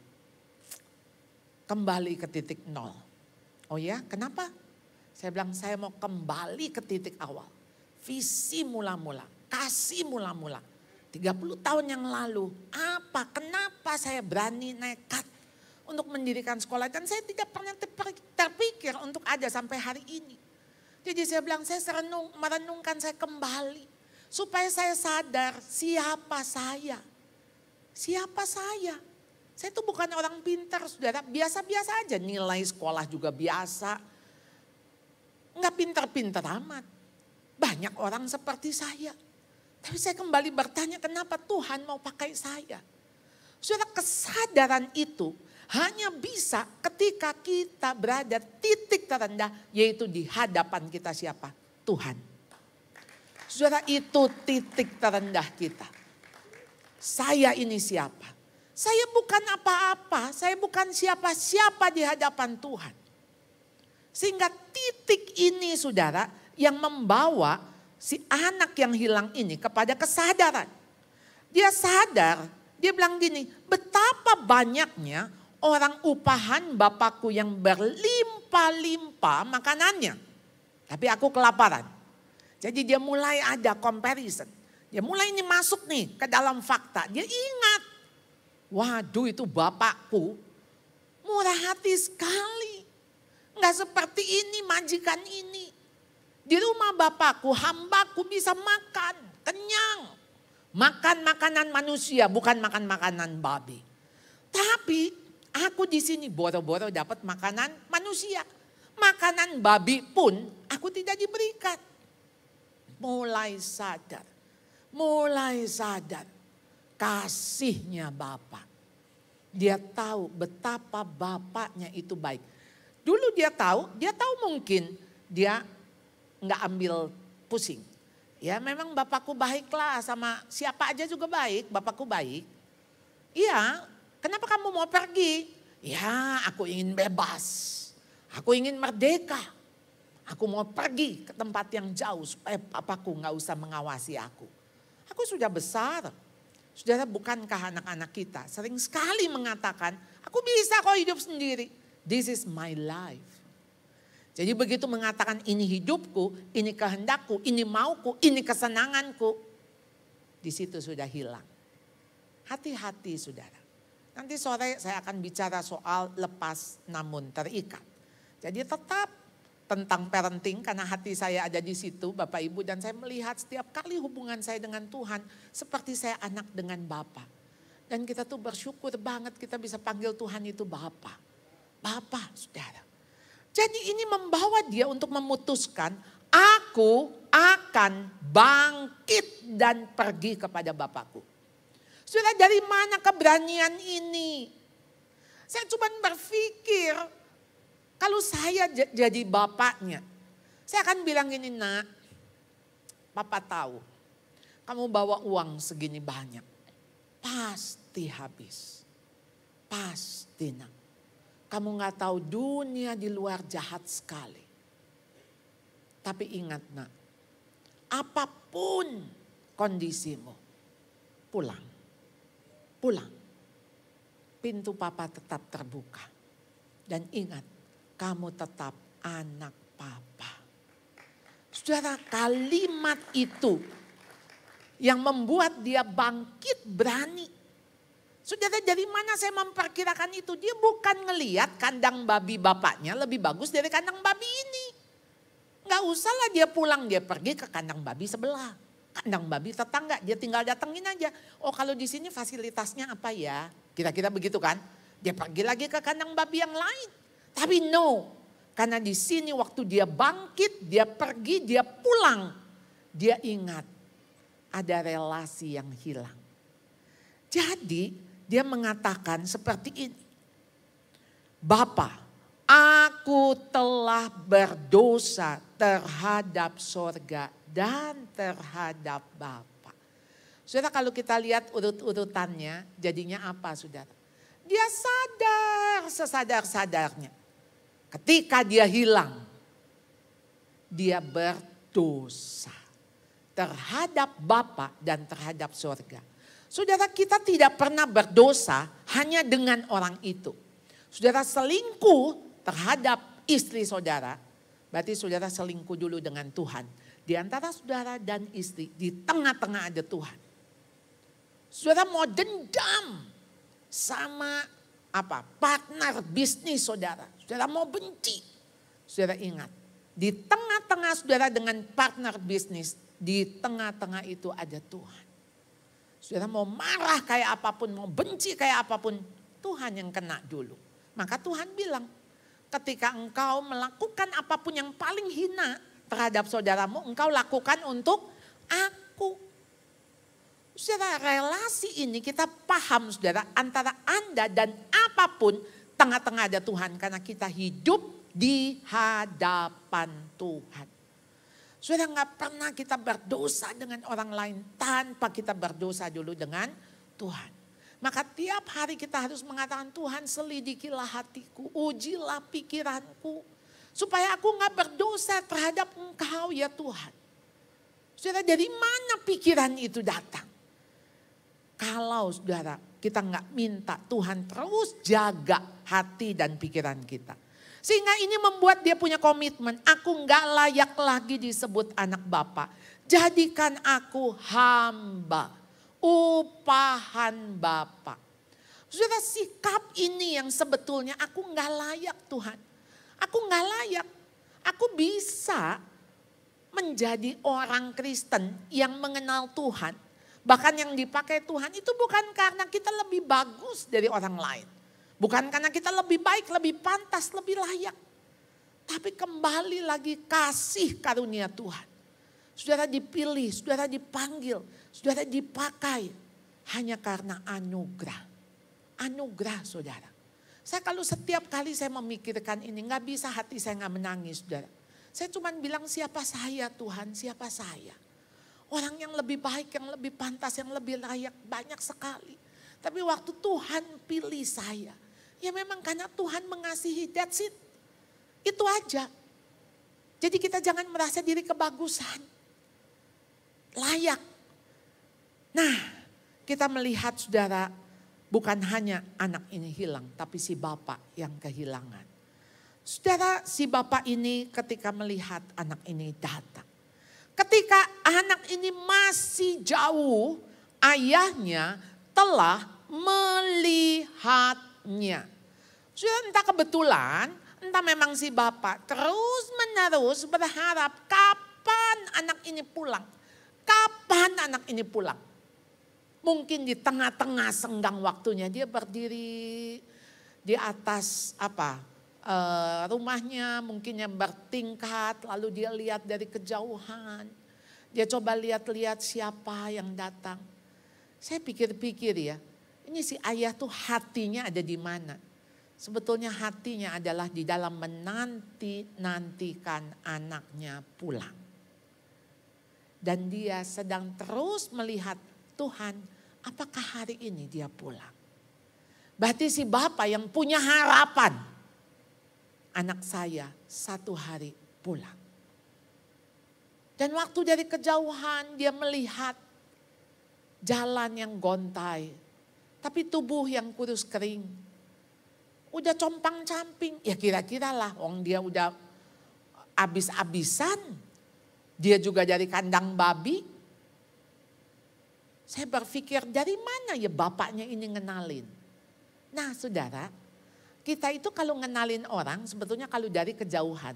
Kembali ke titik nol. Oh ya, kenapa? Saya bilang saya mau kembali ke titik awal. Visi mula-mula. Kasih mula-mula. 30 tahun yang lalu, kenapa saya berani nekat untuk mendirikan sekolah. Dan saya tidak pernah terpikir untuk ada sampai hari ini. Jadi saya bilang saya merenungkan saya kembali. Supaya saya sadar siapa saya. Siapa saya. Saya itu bukan orang pintar saudara, biasa-biasa aja. Nilai sekolah juga biasa. Enggak pintar-pintar amat. Banyak orang seperti saya. Tapi saya kembali bertanya kenapa Tuhan mau pakai saya. Saudara, kesadaran itu hanya bisa ketika kita berada titik terendah, yaitu di hadapan kita siapa? Tuhan. Saudara, itu titik terendah kita. Saya ini siapa? Saya bukan apa-apa, saya bukan siapa-siapa di hadapan Tuhan. Sehingga titik ini saudara yang membawa si anak yang hilang ini kepada kesadaran. Dia sadar, dia bilang gini, betapa banyaknya orang upahan Bapakku yang berlimpah-limpah makanannya. Tapi aku kelaparan. Jadi dia mulai ada comparison. Dia mulai ini masuk nih ke dalam fakta. Dia ingat, waduh itu Bapakku murah hati sekali. Enggak seperti ini majikan ini. Di rumah Bapakku, hambaku bisa makan, kenyang. Makan makanan manusia, bukan makan makanan babi. Tapi aku di sini boro-boro dapat makanan manusia. Makanan babi pun aku tidak diberikan. Mulai sadar kasihnya Bapa. Dia tahu betapa Bapaknya itu baik. Dulu dia tahu mungkin dia nggak ambil pusing. Ya memang Bapakku baiklah, sama siapa aja juga baik, Bapakku baik. Iya, kenapa kamu mau pergi? Ya aku ingin bebas, aku ingin merdeka. Aku mau pergi ke tempat yang jauh supaya Bapakku nggak usah mengawasi aku. Aku sudah besar. Saudara, bukankah anak-anak kita sering sekali mengatakan, aku bisa kok hidup sendiri. This is my life. Jadi begitu mengatakan ini hidupku, ini kehendakku, ini mauku, ini kesenanganku. Di situ sudah hilang. Hati-hati saudara. Nanti sore saya akan bicara soal lepas namun terikat. Jadi tetap tentang parenting karena hati saya ada di situ Bapak Ibu. Dan saya melihat setiap kali hubungan saya dengan Tuhan seperti saya anak dengan Bapa. Dan kita tuh bersyukur banget kita bisa panggil Tuhan itu Bapa. Bapa saudara. Jadi ini membawa dia untuk memutuskan, aku akan bangkit dan pergi kepada Bapakku. Saudara, dari mana keberanian ini? Saya cuma berpikir, kalau saya jadi bapaknya, saya akan bilang gini, nak, Papa tahu, kamu bawa uang segini banyak, pasti habis, pasti nak. Kamu gak tahu dunia di luar jahat sekali. Tapi ingat nak, apapun kondisimu. Pulang. Pulang. Pintu papa tetap terbuka. Dan ingat, kamu tetap anak papa. Saudara, kalimat itu yang membuat dia bangkit berani. Saudara, dari mana saya memperkirakan itu? Dia bukan ngelihat kandang babi bapaknya lebih bagus dari kandang babi ini. Gak usahlah dia pulang, dia pergi ke kandang babi sebelah. Kandang babi tetangga, dia tinggal datengin aja. Oh, kalau di sini fasilitasnya apa ya? Kira-kira begitu kan? Dia pergi lagi ke kandang babi yang lain. Tapi no, karena di sini waktu dia bangkit, dia pergi, dia pulang. Dia ingat ada relasi yang hilang. Jadi dia mengatakan seperti ini. Bapa, aku telah berdosa terhadap sorga dan terhadap Bapa. Saudara, kalau kita lihat urut-urutannya jadinya apa saudara? Dia sadar sesadar-sadarnya. Ketika dia hilang, dia berdosa terhadap Bapa dan terhadap sorga. Saudara, kita tidak pernah berdosa hanya dengan orang itu. Saudara selingkuh terhadap istri saudara, berarti saudara selingkuh dulu dengan Tuhan. Di antara saudara dan istri, di tengah-tengah ada Tuhan. Saudara mau dendam sama partner bisnis saudara. Saudara mau benci. Saudara ingat, di tengah-tengah saudara dengan partner bisnis, di tengah-tengah itu ada Tuhan. Saudara mau marah kayak apapun, mau benci kayak apapun, Tuhan yang kena dulu. Maka Tuhan bilang, ketika engkau melakukan apapun yang paling hina terhadap saudaramu, engkau lakukan untuk aku. Saudara, relasi ini kita paham saudara, antara Anda dan apapun, tengah-tengah ada Tuhan. Karena kita hidup di hadapan Tuhan. Saudara, gak pernah kita berdosa dengan orang lain tanpa kita berdosa dulu dengan Tuhan. Maka tiap hari kita harus mengatakan, Tuhan selidikilah hatiku, ujilah pikiranku. Supaya aku gak berdosa terhadap engkau ya Tuhan. Saudara, dari mana pikiran itu datang? Kalau saudara kita gak minta Tuhan terus jaga hati dan pikiran kita. Sehingga ini membuat dia punya komitmen, aku gak layak lagi disebut anak Bapa. Jadikan aku hamba, upahan Bapa. Saudara, sikap ini yang sebetulnya aku gak layak Tuhan. Aku gak layak. Aku bisa menjadi orang Kristen yang mengenal Tuhan. Bahkan yang dipakai Tuhan itu bukan karena kita lebih bagus dari orang lain. Bukan karena kita lebih baik, lebih pantas, lebih layak. Tapi kembali lagi kasih karunia Tuhan. Saudara dipilih, saudara dipanggil, saudara dipakai. Hanya karena anugerah. Anugerah saudara. Saya kalau setiap kali saya memikirkan ini, gak bisa hati saya gak menangis saudara. Saya cuma bilang siapa saya Tuhan, siapa saya. Orang yang lebih baik, yang lebih pantas, yang lebih layak banyak sekali. Tapi waktu Tuhan pilih saya, ya memang karena Tuhan mengasihi, that's it. Itu aja. Jadi kita jangan merasa diri kebagusan. Layak. Nah, kita melihat saudara, bukan hanya anak ini hilang, tapi si bapak yang kehilangan. Saudara, si bapak ini ketika melihat anak ini datang. Ketika anak ini masih jauh, ayahnya telah melihatnya. Sudah entah kebetulan, entah memang si bapak terus menerus berharap kapan anak ini pulang. Kapan anak ini pulang. Mungkin di tengah-tengah senggang waktunya dia berdiri di atas rumahnya mungkin yang bertingkat, lalu dia lihat dari kejauhan. Dia coba lihat-lihat siapa yang datang. Saya pikir-pikir ya, ini si ayah tuh hatinya ada di mana? Sebetulnya hatinya adalah di dalam menanti-nantikan anaknya pulang. Dan dia sedang terus melihat Tuhan, apakah hari ini dia pulang? Berarti si bapak yang punya harapan. Anak saya satu hari pulang. Dan waktu dari kejauhan dia melihat jalan yang gontai, tapi tubuh yang kurus kering. Udah compang-camping, ya kira-kira lah, dia udah abis-abisan. Dia juga dari kandang babi. Saya berpikir dari mana ya bapaknya ini ngenalin. Nah saudara, kita itu kalau ngenalin orang sebetulnya kalau dari kejauhan.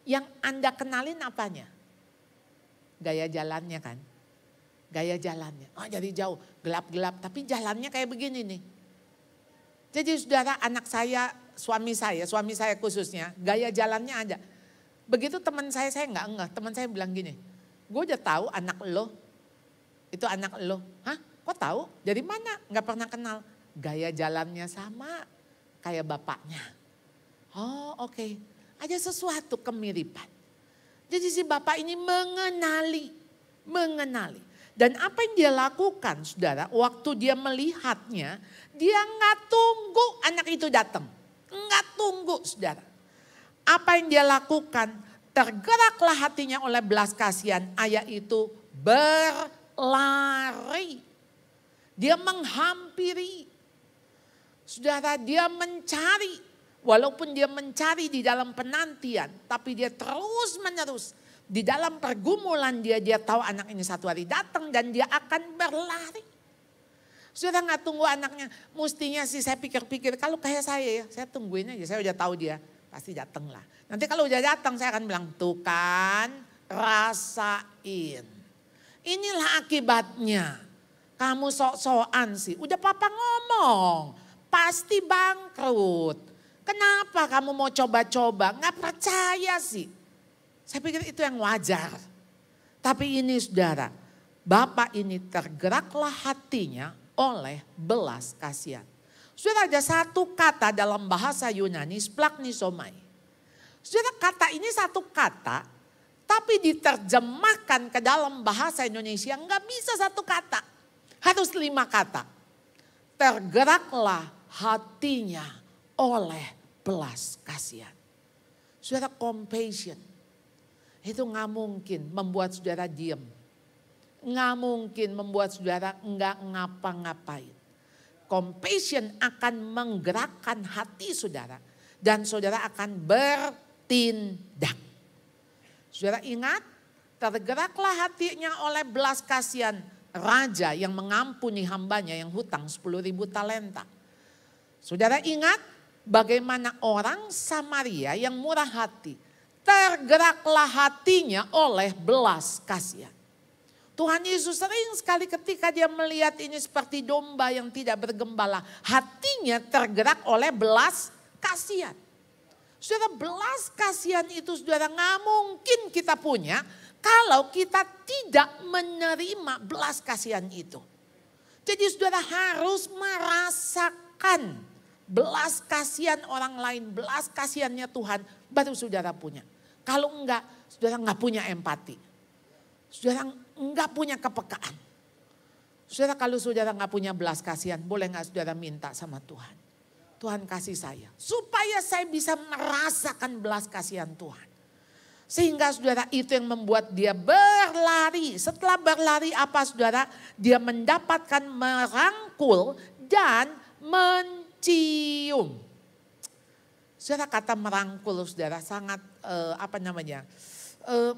Yang Anda kenalin apanya? Gaya jalannya kan. Gaya jalannya. Oh dari jauh, gelap-gelap tapi jalannya kayak begini nih. Jadi saudara, anak saya, suami saya khususnya, gaya jalannya ada. Begitu teman saya nggak ngeh. Teman saya bilang gini, gue udah tahu anak lo, itu anak lo. Hah? Kok tahu? Dari mana? Nggak pernah kenal. Gaya jalannya sama kayak bapaknya. Oh oke. Ada sesuatu kemiripan. Jadi si bapak ini mengenali. Dan apa yang dia lakukan saudara, waktu dia melihatnya, dia nggak tunggu anak itu datang. Nggak tunggu saudara. Apa yang dia lakukan, tergeraklah hatinya oleh belas kasihan. Ayah itu berlari. Dia menghampiri. Saudara, dia mencari. Walaupun dia mencari di dalam penantian, tapi dia terus menerus. Di dalam pergumulan dia tahu anak ini satu hari datang dan dia akan berlari. Sudah nggak tunggu anaknya, mestinya sih saya pikir-pikir kalau kayak saya ya, saya tungguin aja, saya udah tahu dia pasti datang lah. Nanti kalau udah datang saya akan bilang, tuh kan rasain. Inilah akibatnya, kamu sok-sokan sih, udah papa ngomong, pasti bangkrut. Kenapa kamu mau coba-coba, nggak percaya sih. Saya pikir itu yang wajar. Tapi ini saudara, bapak ini tergeraklah hatinya oleh belas kasihan. Saudara, ada satu kata dalam bahasa Yunani, splagnisomai. Saudara, kata ini satu kata, tapi diterjemahkan ke dalam bahasa Indonesia nggak bisa satu kata. Harus 5 kata. Tergeraklah hatinya oleh belas kasihan. Saudara, compassion. Itu nggak mungkin membuat saudara diam. Nggak mungkin membuat saudara nggak ngapa-ngapain. Compassion akan menggerakkan hati saudara. Dan saudara akan bertindak. Saudara ingat, tergeraklah hatinya oleh belas kasihan raja yang mengampuni hambanya yang hutang 10.000 talenta. Saudara ingat bagaimana orang Samaria yang murah hati. Tergeraklah hatinya oleh belas kasihan. Tuhan Yesus sering sekali ketika dia melihat ini seperti domba yang tidak bergembala. Hatinya tergerak oleh belas kasihan. Saudara, belas kasihan itu saudara nggak mungkin kita punya kalau kita tidak menerima belas kasihan itu. Jadi saudara harus merasakan belas kasihan orang lain, belas kasihannya Tuhan baru saudara punya. Kalau enggak, saudara enggak punya empati. Saudara enggak punya kepekaan. Saudara kalau saudara enggak punya belas kasihan, boleh enggak saudara minta sama Tuhan. Tuhan kasih saya, supaya saya bisa merasakan belas kasihan Tuhan. Sehingga saudara itu yang membuat dia berlari. Setelah berlari apa saudara? Dia mendapatkan merangkul dan mencium. Saudara, kata merangkul saudara sangat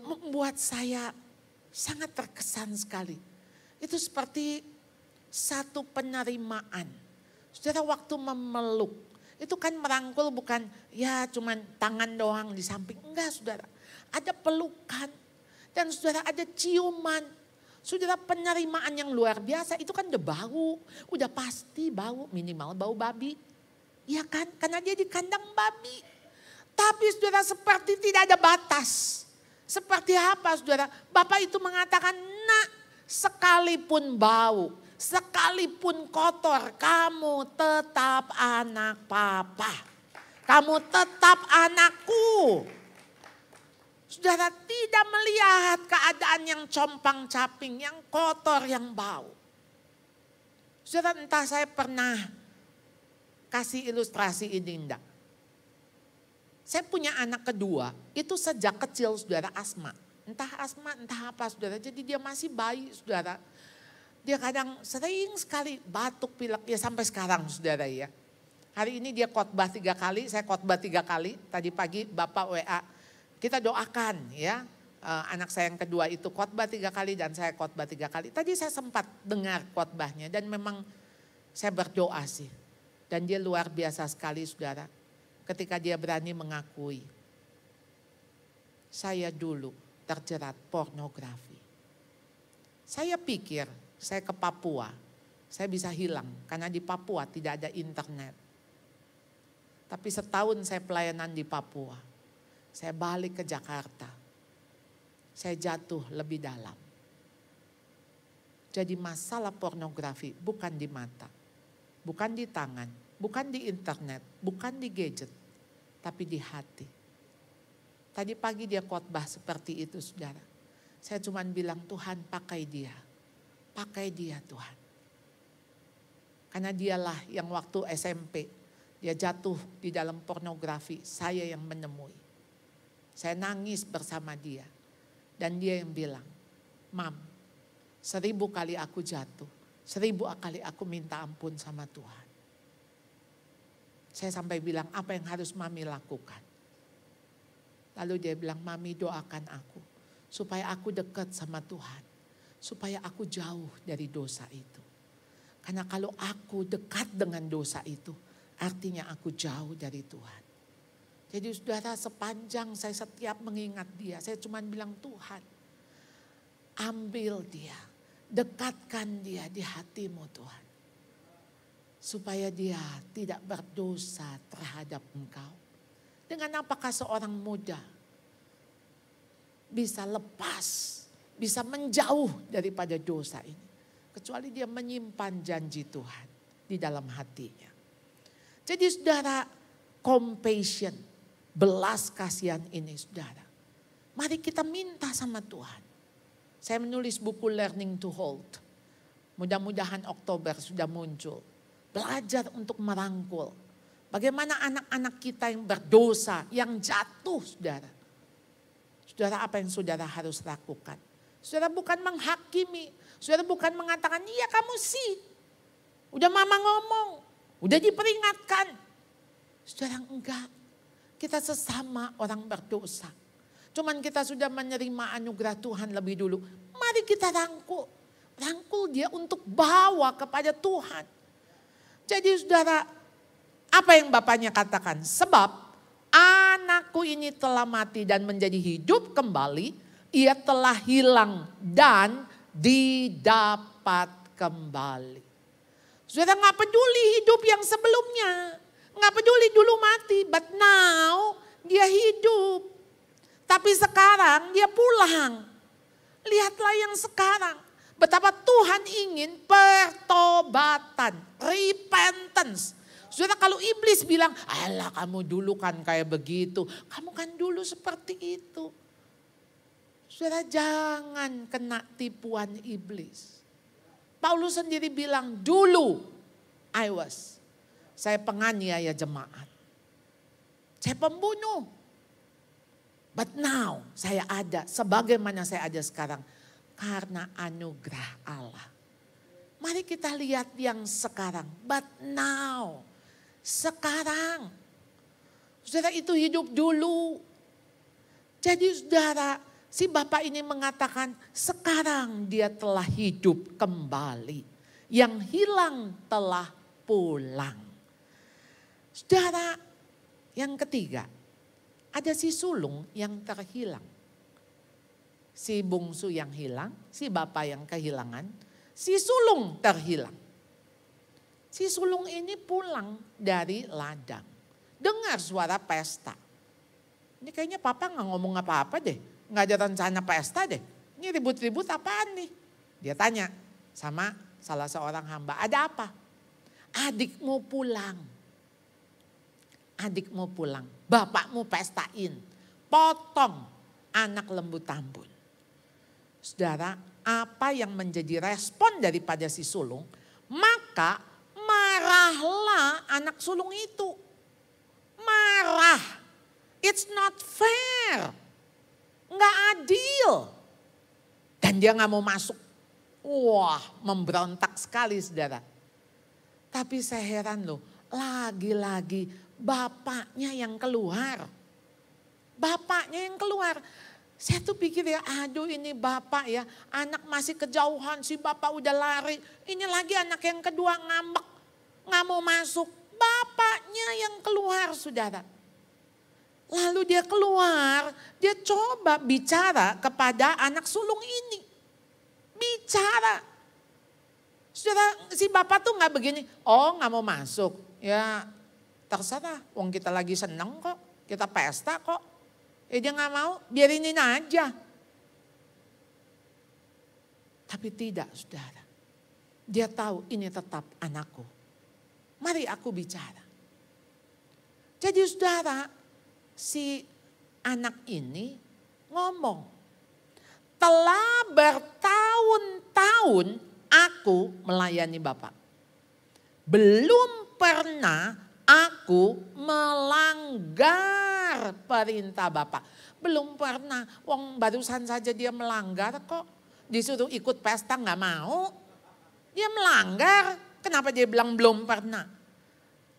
membuat saya sangat terkesan sekali. Itu seperti satu penerimaan. Saudara, waktu memeluk, itu kan merangkul bukan ya cuman tangan doang di samping. Enggak saudara, ada pelukan dan saudara ada ciuman. Saudara, penerimaan yang luar biasa itu kan udah bau, udah pasti bau, minimal bau babi. Iya kan, karena dia di kandang babi. Tapi saudara seperti tidak ada batas. Seperti apa saudara? Bapak itu mengatakan, nak sekalipun bau, sekalipun kotor, kamu tetap anak papa. Kamu tetap anakku. Saudara tidak melihat keadaan yang compang-caping, yang kotor, yang bau. Saudara, entah saya pernah kasih ilustrasi ini enggak. Saya punya anak kedua, itu sejak kecil saudara asma. Entah asma, entah apa saudara. Jadi dia masih bayi saudara. Dia kadang sering sekali batuk, pilek, ya sampai sekarang saudara ya. Hari ini dia khotbah 3 kali, saya khotbah 3 kali. Tadi pagi Bapak WA, kita doakan ya. Anak saya yang kedua itu khotbah 3 kali dan saya khotbah 3 kali. Tadi saya sempat dengar khotbahnya dan memang saya berdoa sih. Dan dia luar biasa sekali saudara. Ketika dia berani mengakui, saya dulu terjerat pornografi. Saya pikir saya ke Papua, saya bisa hilang karena di Papua tidak ada internet. Tapi setahun saya pelayanan di Papua, saya balik ke Jakarta, saya jatuh lebih dalam. Jadi masalah pornografi bukan di mata, bukan di tangan, bukan di internet, bukan di gadget, tapi di hati. Tadi pagi dia khotbah seperti itu saudara. Saya cuma bilang Tuhan pakai dia Tuhan. Karena dialah yang waktu SMP dia jatuh di dalam pornografi, saya yang menemui. Saya nangis bersama dia. Dan dia yang bilang, Mam, 1000 kali aku jatuh, 1000 kali aku minta ampun sama Tuhan. Saya sampai bilang, apa yang harus Mami lakukan? Lalu dia bilang, Mami doakan aku supaya aku dekat sama Tuhan. Supaya aku jauh dari dosa itu. Karena kalau aku dekat dengan dosa itu, artinya aku jauh dari Tuhan. Jadi saudara, sepanjang saya setiap mengingat dia, saya cuma bilang Tuhan, ambil dia, dekatkan dia di hatimu Tuhan. Supaya dia tidak berdosa terhadap engkau. Dengan apakah seorang muda bisa lepas, bisa menjauh daripada dosa ini. Kecuali dia menyimpan janji Tuhan di dalam hatinya. Jadi saudara, compassion, belas kasihan ini saudara. Mari kita minta sama Tuhan. Saya menulis buku Learning to Hold. Mudah-mudahan Oktober sudah muncul. Belajar untuk merangkul. Bagaimana anak-anak kita yang berdosa, yang jatuh saudara. Saudara, apa yang saudara harus lakukan? Saudara bukan menghakimi. Saudara bukan mengatakan, iya kamu sih. Udah mama ngomong. Udah diperingatkan. Saudara enggak. Kita sesama orang berdosa. Cuman kita sudah menerima anugerah Tuhan lebih dulu. Mari kita rangkul. Rangkul dia untuk bawa kepada Tuhan. Jadi saudara, apa yang bapaknya katakan? Sebab anakku ini telah mati dan menjadi hidup kembali. Ia telah hilang dan didapat kembali. Saudara gak peduli hidup yang sebelumnya. Gak peduli dulu mati. But now dia hidup. Tapi sekarang dia pulang. Lihatlah yang sekarang. Betapa Tuhan ingin pertobatan. Repentance. Saudara, kalau iblis bilang, alah kamu dulu kan kayak begitu. Kamu kan dulu seperti itu. Saudara, jangan kena tipuan iblis. Paulus sendiri bilang, dulu saya penganiaya jemaat. Saya pembunuh. But now saya ada sebagaimana saya ada sekarang. Karena anugerah Allah. Mari kita lihat yang sekarang. But now. Sekarang. Saudara, itu hidup dulu. Jadi saudara, si bapak ini mengatakan sekarang dia telah hidup kembali. Yang hilang telah pulang. Saudara, yang ketiga. Ada si sulung yang terhilang. Si bungsu yang hilang, si bapak yang kehilangan, si sulung terhilang. Si sulung ini pulang dari ladang. Dengar suara pesta. Ini kayaknya papa gak ngomong apa-apa deh. Gak ada rencana pesta deh. Ini ribut-ribut apaan nih? Dia tanya sama salah seorang hamba. Ada apa? Adikmu pulang. Adikmu pulang. Bapakmu pestain. Potong anak lembu tambun. Saudara, apa yang menjadi respon daripada si sulung? Maka marahlah anak sulung itu. Marah. It's not fair. Nggak adil. Dan dia nggak mau masuk. Wah, memberontak sekali saudara. Tapi saya heran loh, lagi-lagi bapaknya yang keluar. Bapaknya yang keluar. Saya tuh pikir ya, aduh ini bapak ya, anak masih kejauhan, si bapak udah lari. Ini lagi anak yang kedua ngambek, gak mau masuk. Bapaknya yang keluar saudara. Lalu dia keluar, dia coba bicara kepada anak sulung ini. Bicara. Saudara, si bapak tuh gak begini, oh gak mau masuk. Ya terserah, wong kita lagi seneng kok, kita pesta kok. Dia gak mau, biarinin aja. Tapi tidak saudara. Dia tahu ini tetap anakku. Mari aku bicara. Jadi saudara, si anak ini ngomong. Telah bertahun-tahun aku melayani Bapak. Belum pernah aku melanggar perintah Bapak. Belum pernah. Wong barusan saja dia melanggar kok. Disuruh ikut pesta gak mau. Dia melanggar. Kenapa dia bilang belum pernah?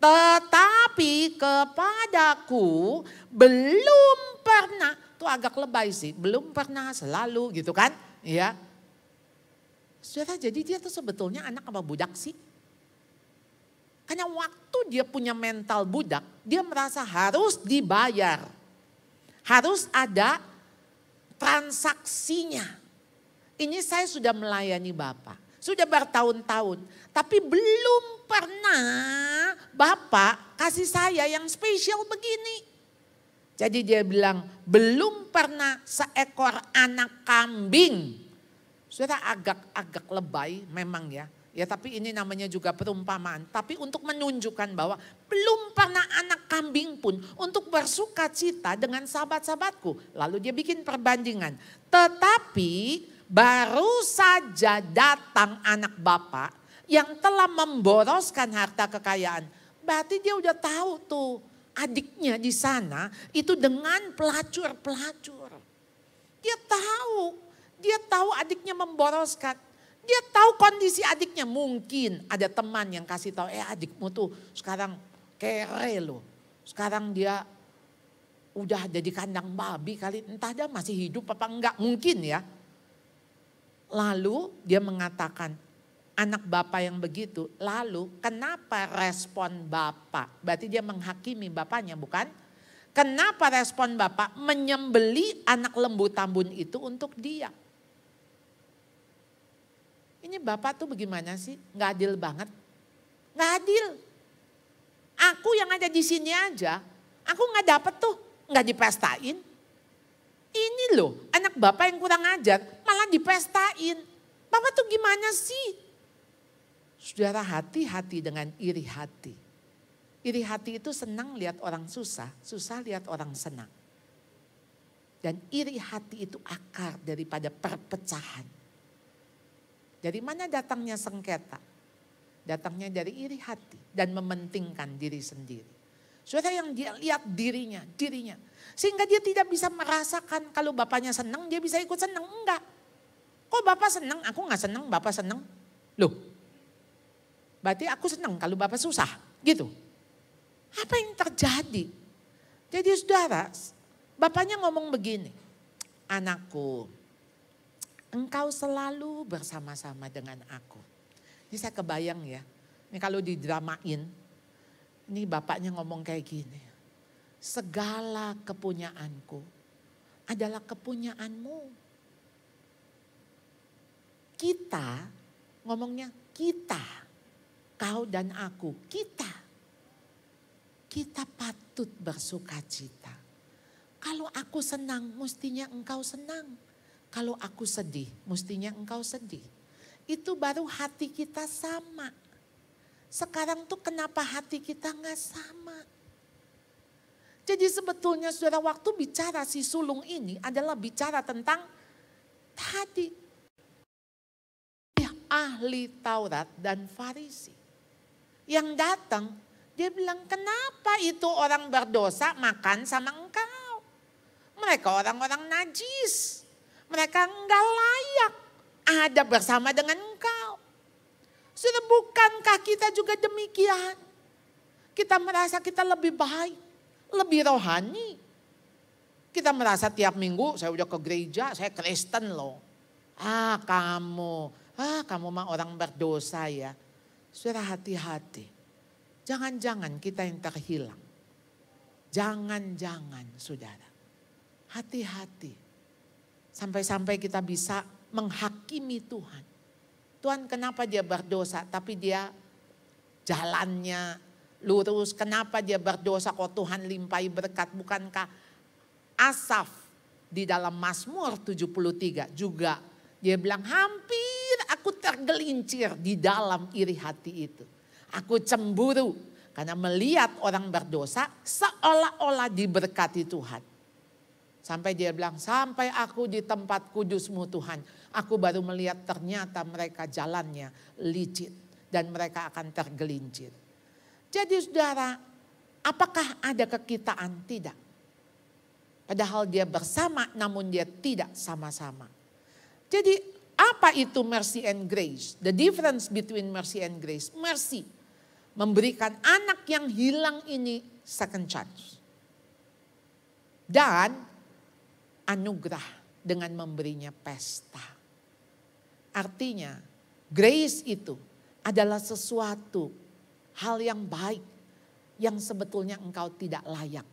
Tetapi kepadaku belum pernah. Itu agak lebay sih. Belum pernah selalu gitu kan. Ya. Saudara, jadi dia tuh sebetulnya anak apa budak sih? Karena waktu dia punya mental budak, dia merasa harus dibayar. Harus ada transaksinya. Ini saya sudah melayani Bapak. Sudah bertahun-tahun. Tapi belum pernah Bapak kasih saya yang spesial begini. Jadi dia bilang, belum pernah seekor anak kambing. Sudah agak lebay memang ya. Ya tapi ini namanya juga perumpamaan. Tapi untuk menunjukkan bahwa belum pernah anak kambing pun untuk bersuka cita dengan sahabat-sahabatku. Lalu dia bikin perbandingan. Tetapi baru saja datang anak bapak yang telah memboroskan harta kekayaan. Berarti dia udah tahu tuh adiknya di sana itu dengan pelacur-pelacur. Dia tahu adiknya memboroskan. Dia tahu kondisi adiknya, mungkin ada teman yang kasih tahu, adikmu tuh sekarang kere loh. Sekarang dia udah jadi kandang babi kali, entah dia masih hidup apa enggak, mungkin ya. Lalu dia mengatakan, anak bapak yang begitu, lalu kenapa respon bapak? Berarti dia menghakimi bapaknya bukan? Kenapa respon bapak menyembeli anak lembu tambun itu untuk dia? Ini bapak tuh bagaimana sih? Gak adil banget. Gak adil. Aku yang ada di sini aja, aku gak dapet tuh, gak dipestain. Ini loh, anak bapak yang kurang ajar malah dipestain. Bapak tuh gimana sih? Saudara, hati-hati dengan iri hati. Iri hati itu senang lihat orang susah, susah lihat orang senang. Dan iri hati itu akar daripada perpecahan. Dari mana datangnya sengketa? Datangnya dari iri hati dan mementingkan diri sendiri. Saudara, yang dia lihat dirinya. Sehingga dia tidak bisa merasakan kalau bapaknya senang dia bisa ikut senang. Enggak. Kok bapak senang, aku gak senang, bapak senang. Loh, berarti aku senang kalau bapak susah. Gitu. Apa yang terjadi? Jadi saudara, bapaknya ngomong begini. Anakku, engkau selalu bersama-sama dengan aku. Ini saya kebayang ya. Ini kalau didramain. Ini bapaknya ngomong kayak gini. Segala kepunyaanku adalah kepunyaanmu. Kita, ngomongnya kita. Kau dan aku, kita. Kita patut bersuka cita. Kalau aku senang, mestinya engkau senang. Kalau aku sedih, mestinya engkau sedih. Itu baru hati kita sama. Sekarang tuh kenapa hati kita gak sama? Jadi sebetulnya saudara, waktu bicara si sulung ini adalah bicara tentang tadi. Ahli Taurat dan Farisi. Yang datang, dia bilang, kenapa itu orang berdosa makan sama engkau? Mereka orang-orang najis. Mereka enggak layak ada bersama dengan engkau. Sudah bukankah kita juga demikian? Kita merasa kita lebih baik, lebih rohani. Kita merasa tiap minggu saya udah ke gereja, saya Kristen loh. Kamu mah orang berdosa ya. Saudara, hati-hati. Jangan-jangan kita yang terhilang. Jangan-jangan saudara. Hati-hati. Sampai-sampai kita bisa menghakimi Tuhan. Tuhan kenapa dia berdosa tapi dia jalannya lurus. Kenapa dia berdosa kok Tuhan limpahi berkat. Bukankah Asaf di dalam Mazmur 73 juga dia bilang hampir aku tergelincir di dalam iri hati itu. Aku cemburu karena melihat orang berdosa seolah-olah diberkati Tuhan. Sampai dia bilang, sampai aku di tempat kudus-Mu Tuhan, aku baru melihat ternyata mereka jalannya licin dan mereka akan tergelincir. Jadi saudara, apakah ada kekitaan? Tidak. Padahal dia bersama namun dia tidak sama-sama. Jadi apa itu mercy and grace? The difference between mercy and grace. Mercy memberikan anak yang hilang ini second chance. Dan anugerah dengan memberinya pesta. Artinya grace itu adalah sesuatu hal yang baik yang sebetulnya engkau tidak layak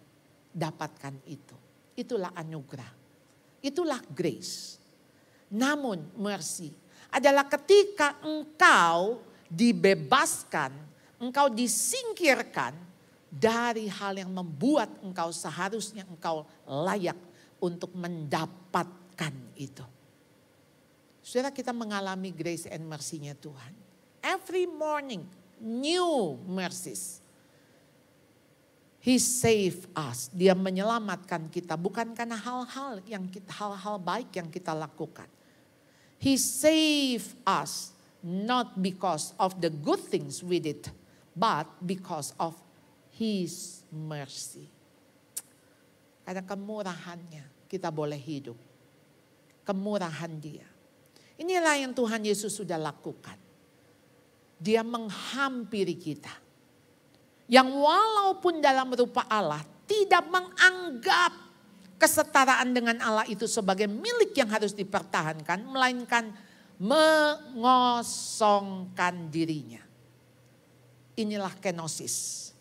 dapatkan itu. Itulah anugerah. Itulah grace. Namun mercy adalah ketika engkau dibebaskan, engkau disingkirkan dari hal yang membuat engkau seharusnya engkau layak untuk mendapatkan itu. Saudara, kita mengalami grace and mercy-nya Tuhan. Every morning, new mercies. He save us. Dia menyelamatkan kita bukan karena hal-hal baik yang kita lakukan. He save us not because of the good things we did, but because of His mercy. Karena kemurahannya kita boleh hidup. Kemurahan dia. Inilah yang Tuhan Yesus sudah lakukan. Dia menghampiri kita. Yang walaupun dalam rupa Allah tidak menganggap kesetaraan dengan Allah itu sebagai milik yang harus dipertahankan. Melainkan mengosongkan dirinya. Inilah kenosis.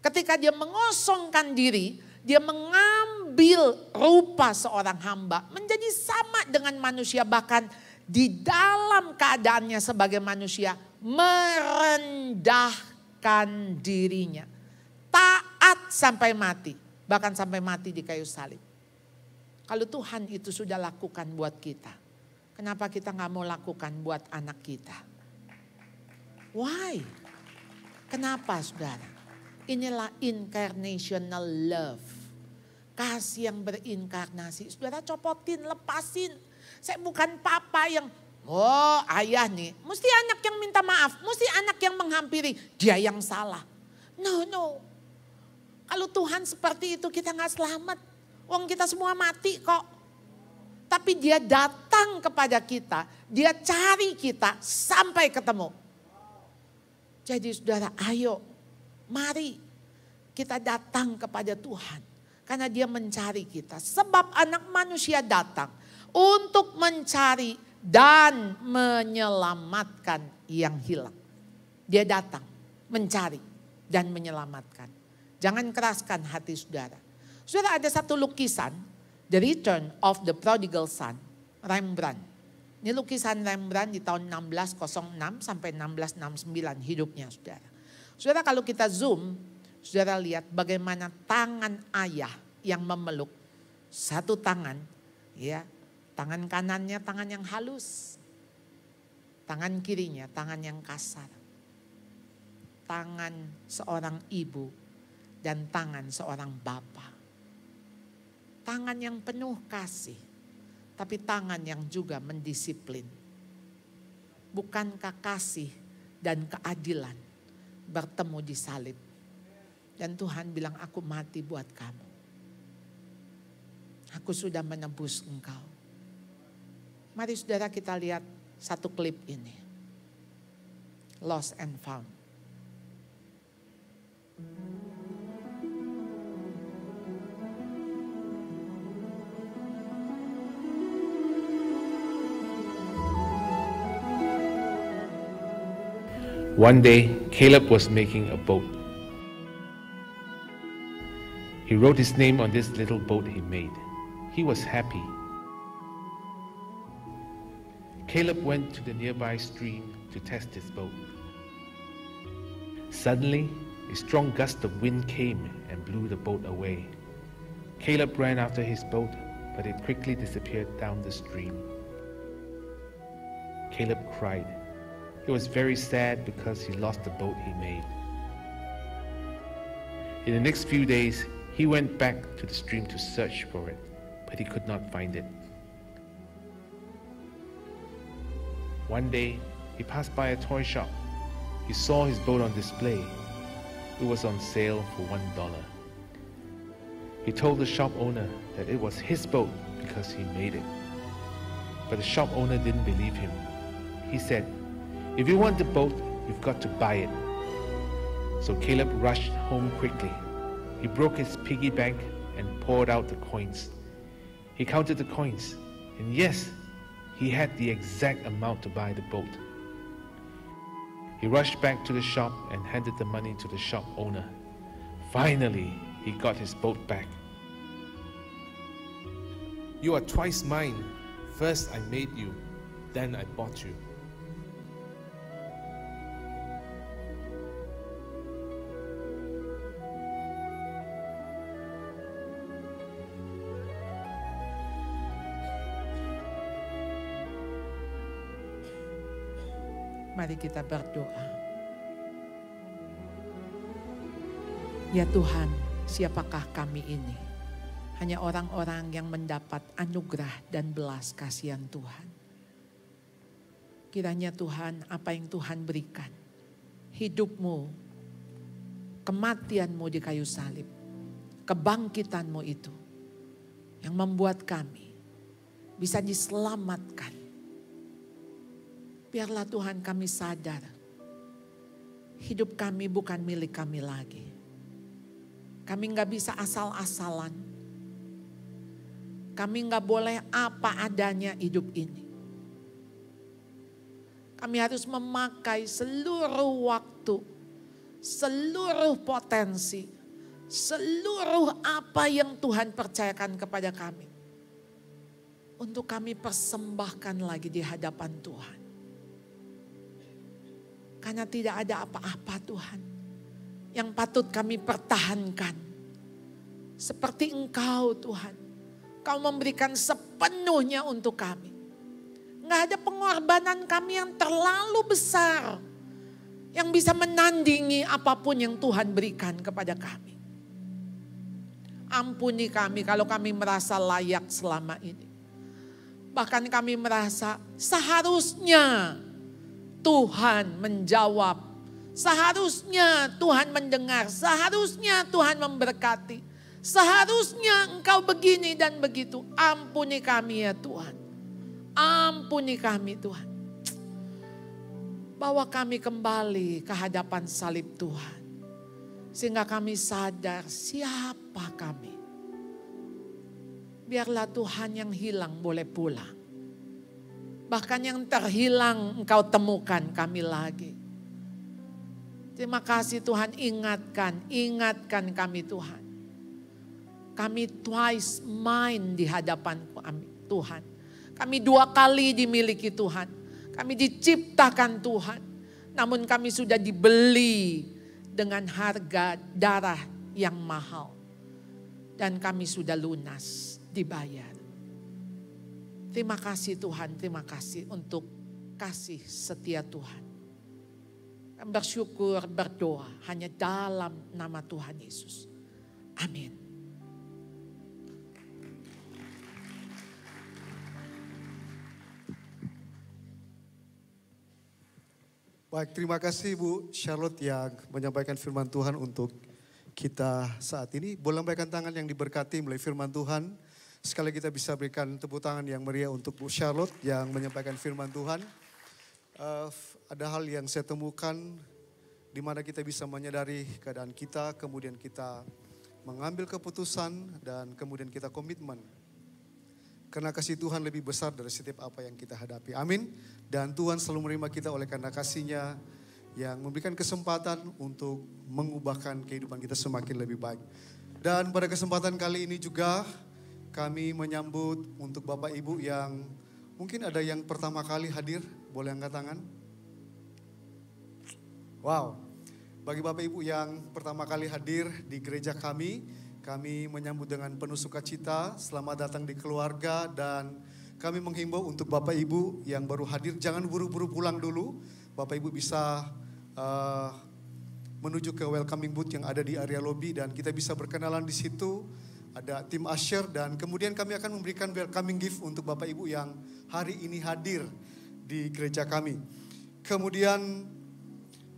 Ketika dia mengosongkan diri, dia mengambil rupa seorang hamba. Menjadi sama dengan manusia, bahkan di dalam keadaannya sebagai manusia merendahkan dirinya. Taat sampai mati, bahkan sampai mati di kayu salib. Kalau Tuhan itu sudah lakukan buat kita, kenapa kita gak mau lakukan buat anak kita? Why? Kenapa saudara? Inilah incarnational love. Kasih yang berinkarnasi. Saudara, copotin, lepasin. Saya bukan papa yang, ayah nih. Mesti anak yang minta maaf. Mesti anak yang menghampiri. Dia yang salah. No. Kalau Tuhan seperti itu kita gak selamat. Wong kita semua mati kok. Tapi dia datang kepada kita. Dia cari kita sampai ketemu. Jadi saudara, ayo. Mari kita datang kepada Tuhan. Karena dia mencari kita. Sebab anak manusia datang untuk mencari dan menyelamatkan yang hilang. Dia datang mencari dan menyelamatkan. Jangan keraskan hati saudara. Saudara, ada satu lukisan, The Return of the Prodigal Son, Rembrandt. Ini lukisan Rembrandt di tahun 1606 sampai 1669 hidupnya saudara. Saudara, kalau kita zoom, saudara lihat bagaimana tangan ayah yang memeluk satu tangan, ya, tangan kanannya tangan yang halus, tangan kirinya tangan yang kasar, tangan seorang ibu dan tangan seorang bapa, tangan yang penuh kasih, tapi tangan yang juga mendisiplin. Bukankah kasih dan keadilan bertemu di salib? Dan Tuhan bilang, aku mati buat kamu. Aku sudah menebus engkau. Mari saudara kita lihat satu klip ini. Lost and Found. One day, Caleb was making a boat. He wrote his name on this little boat he made. He was happy. Caleb went to the nearby stream to test his boat. Suddenly, a strong gust of wind came and blew the boat away. Caleb ran after his boat, but it quickly disappeared down the stream. Caleb cried. He was very sad because he lost the boat he made. In the next few days, he went back to the stream to search for it, but he could not find it. One day, he passed by a toy shop. He saw his boat on display. It was on sale for $1. He told the shop owner that it was his boat because he made it. But the shop owner didn't believe him. He said, "If you want the boat, you've got to buy it." So Caleb rushed home quickly. He broke his piggy bank and poured out the coins. He counted the coins, and yes, he had the exact amount to buy the boat. He rushed back to the shop and handed the money to the shop owner. Finally, he got his boat back. "You are twice mine. First I made you, then I bought you." Mari kita berdoa. Ya Tuhan, siapakah kami ini? Hanya orang-orang yang mendapat anugerah dan belas kasihan Tuhan. Kiranya Tuhan, apa yang Tuhan berikan, hidupmu, kematianmu di kayu salib, kebangkitanmu itu, yang membuat kami bisa diselamatkan. Biarlah Tuhan kami sadar, hidup kami bukan milik kami lagi. Kami gak bisa asal-asalan. Kami gak boleh apa adanya hidup ini. Kami harus memakai seluruh waktu, seluruh potensi, seluruh apa yang Tuhan percayakan kepada kami. Untuk kami persembahkan lagi di hadapan Tuhan. Karena tidak ada apa-apa Tuhan yang patut kami pertahankan. Seperti Engkau Tuhan. Kau memberikan sepenuhnya untuk kami. Nggak ada pengorbanan kami yang terlalu besar. Yang bisa menandingi apapun yang Tuhan berikan kepada kami. Ampuni kami kalau kami merasa layak selama ini. Bahkan kami merasa seharusnya Tuhan menjawab, seharusnya Tuhan mendengar, seharusnya Tuhan memberkati, seharusnya Engkau begini dan begitu. Ampuni kami ya Tuhan, ampuni kami Tuhan. Bawa kami kembali ke hadapan salib Tuhan, sehingga kami sadar siapa kami. Biarlah Tuhan yang hilang boleh pulang. Bahkan yang terhilang Engkau temukan kami lagi. Terima kasih Tuhan, ingatkan kami Tuhan. Kami twice mine di hadapan kami Tuhan. Kami 2 kali dimiliki Tuhan. Kami diciptakan Tuhan. Namun kami sudah dibeli dengan harga darah yang mahal. Dan kami sudah lunas dibayar. Terima kasih Tuhan, terima kasih untuk kasih setia Tuhan. Kami bersyukur, berdoa hanya dalam nama Tuhan Yesus. Amin. Baik, terima kasih Bu Charlotte yang menyampaikan firman Tuhan untuk kita saat ini. Boleh lambaikan tangan yang diberkati melalui firman Tuhan. Sekali kita bisa berikan tepuk tangan yang meriah untuk Bu Charlotte yang menyampaikan firman Tuhan. ada hal yang saya temukan di mana kita bisa menyadari keadaan kita, kemudian kita mengambil keputusan dan kemudian kita komitmen. Karena kasih Tuhan lebih besar dari setiap apa yang kita hadapi. Amin. Dan Tuhan selalu menerima kita oleh karena kasih-Nya yang memberikan kesempatan untuk mengubahkan kehidupan kita semakin lebih baik. Dan pada kesempatan kali ini juga kami menyambut untuk Bapak Ibu yang mungkin ada yang pertama kali hadir, boleh angkat tangan? Wow, bagi Bapak Ibu yang pertama kali hadir di gereja kami menyambut dengan penuh sukacita, selamat datang di keluarga dan kami menghimbau untuk Bapak Ibu yang baru hadir, jangan buru-buru pulang dulu. Bapak Ibu bisa menuju ke welcoming booth yang ada di area lobby dan kita bisa berkenalan di situ. Ada tim usher dan kemudian kami akan memberikan welcoming gift untuk Bapak Ibu yang hari ini hadir di gereja kami. Kemudian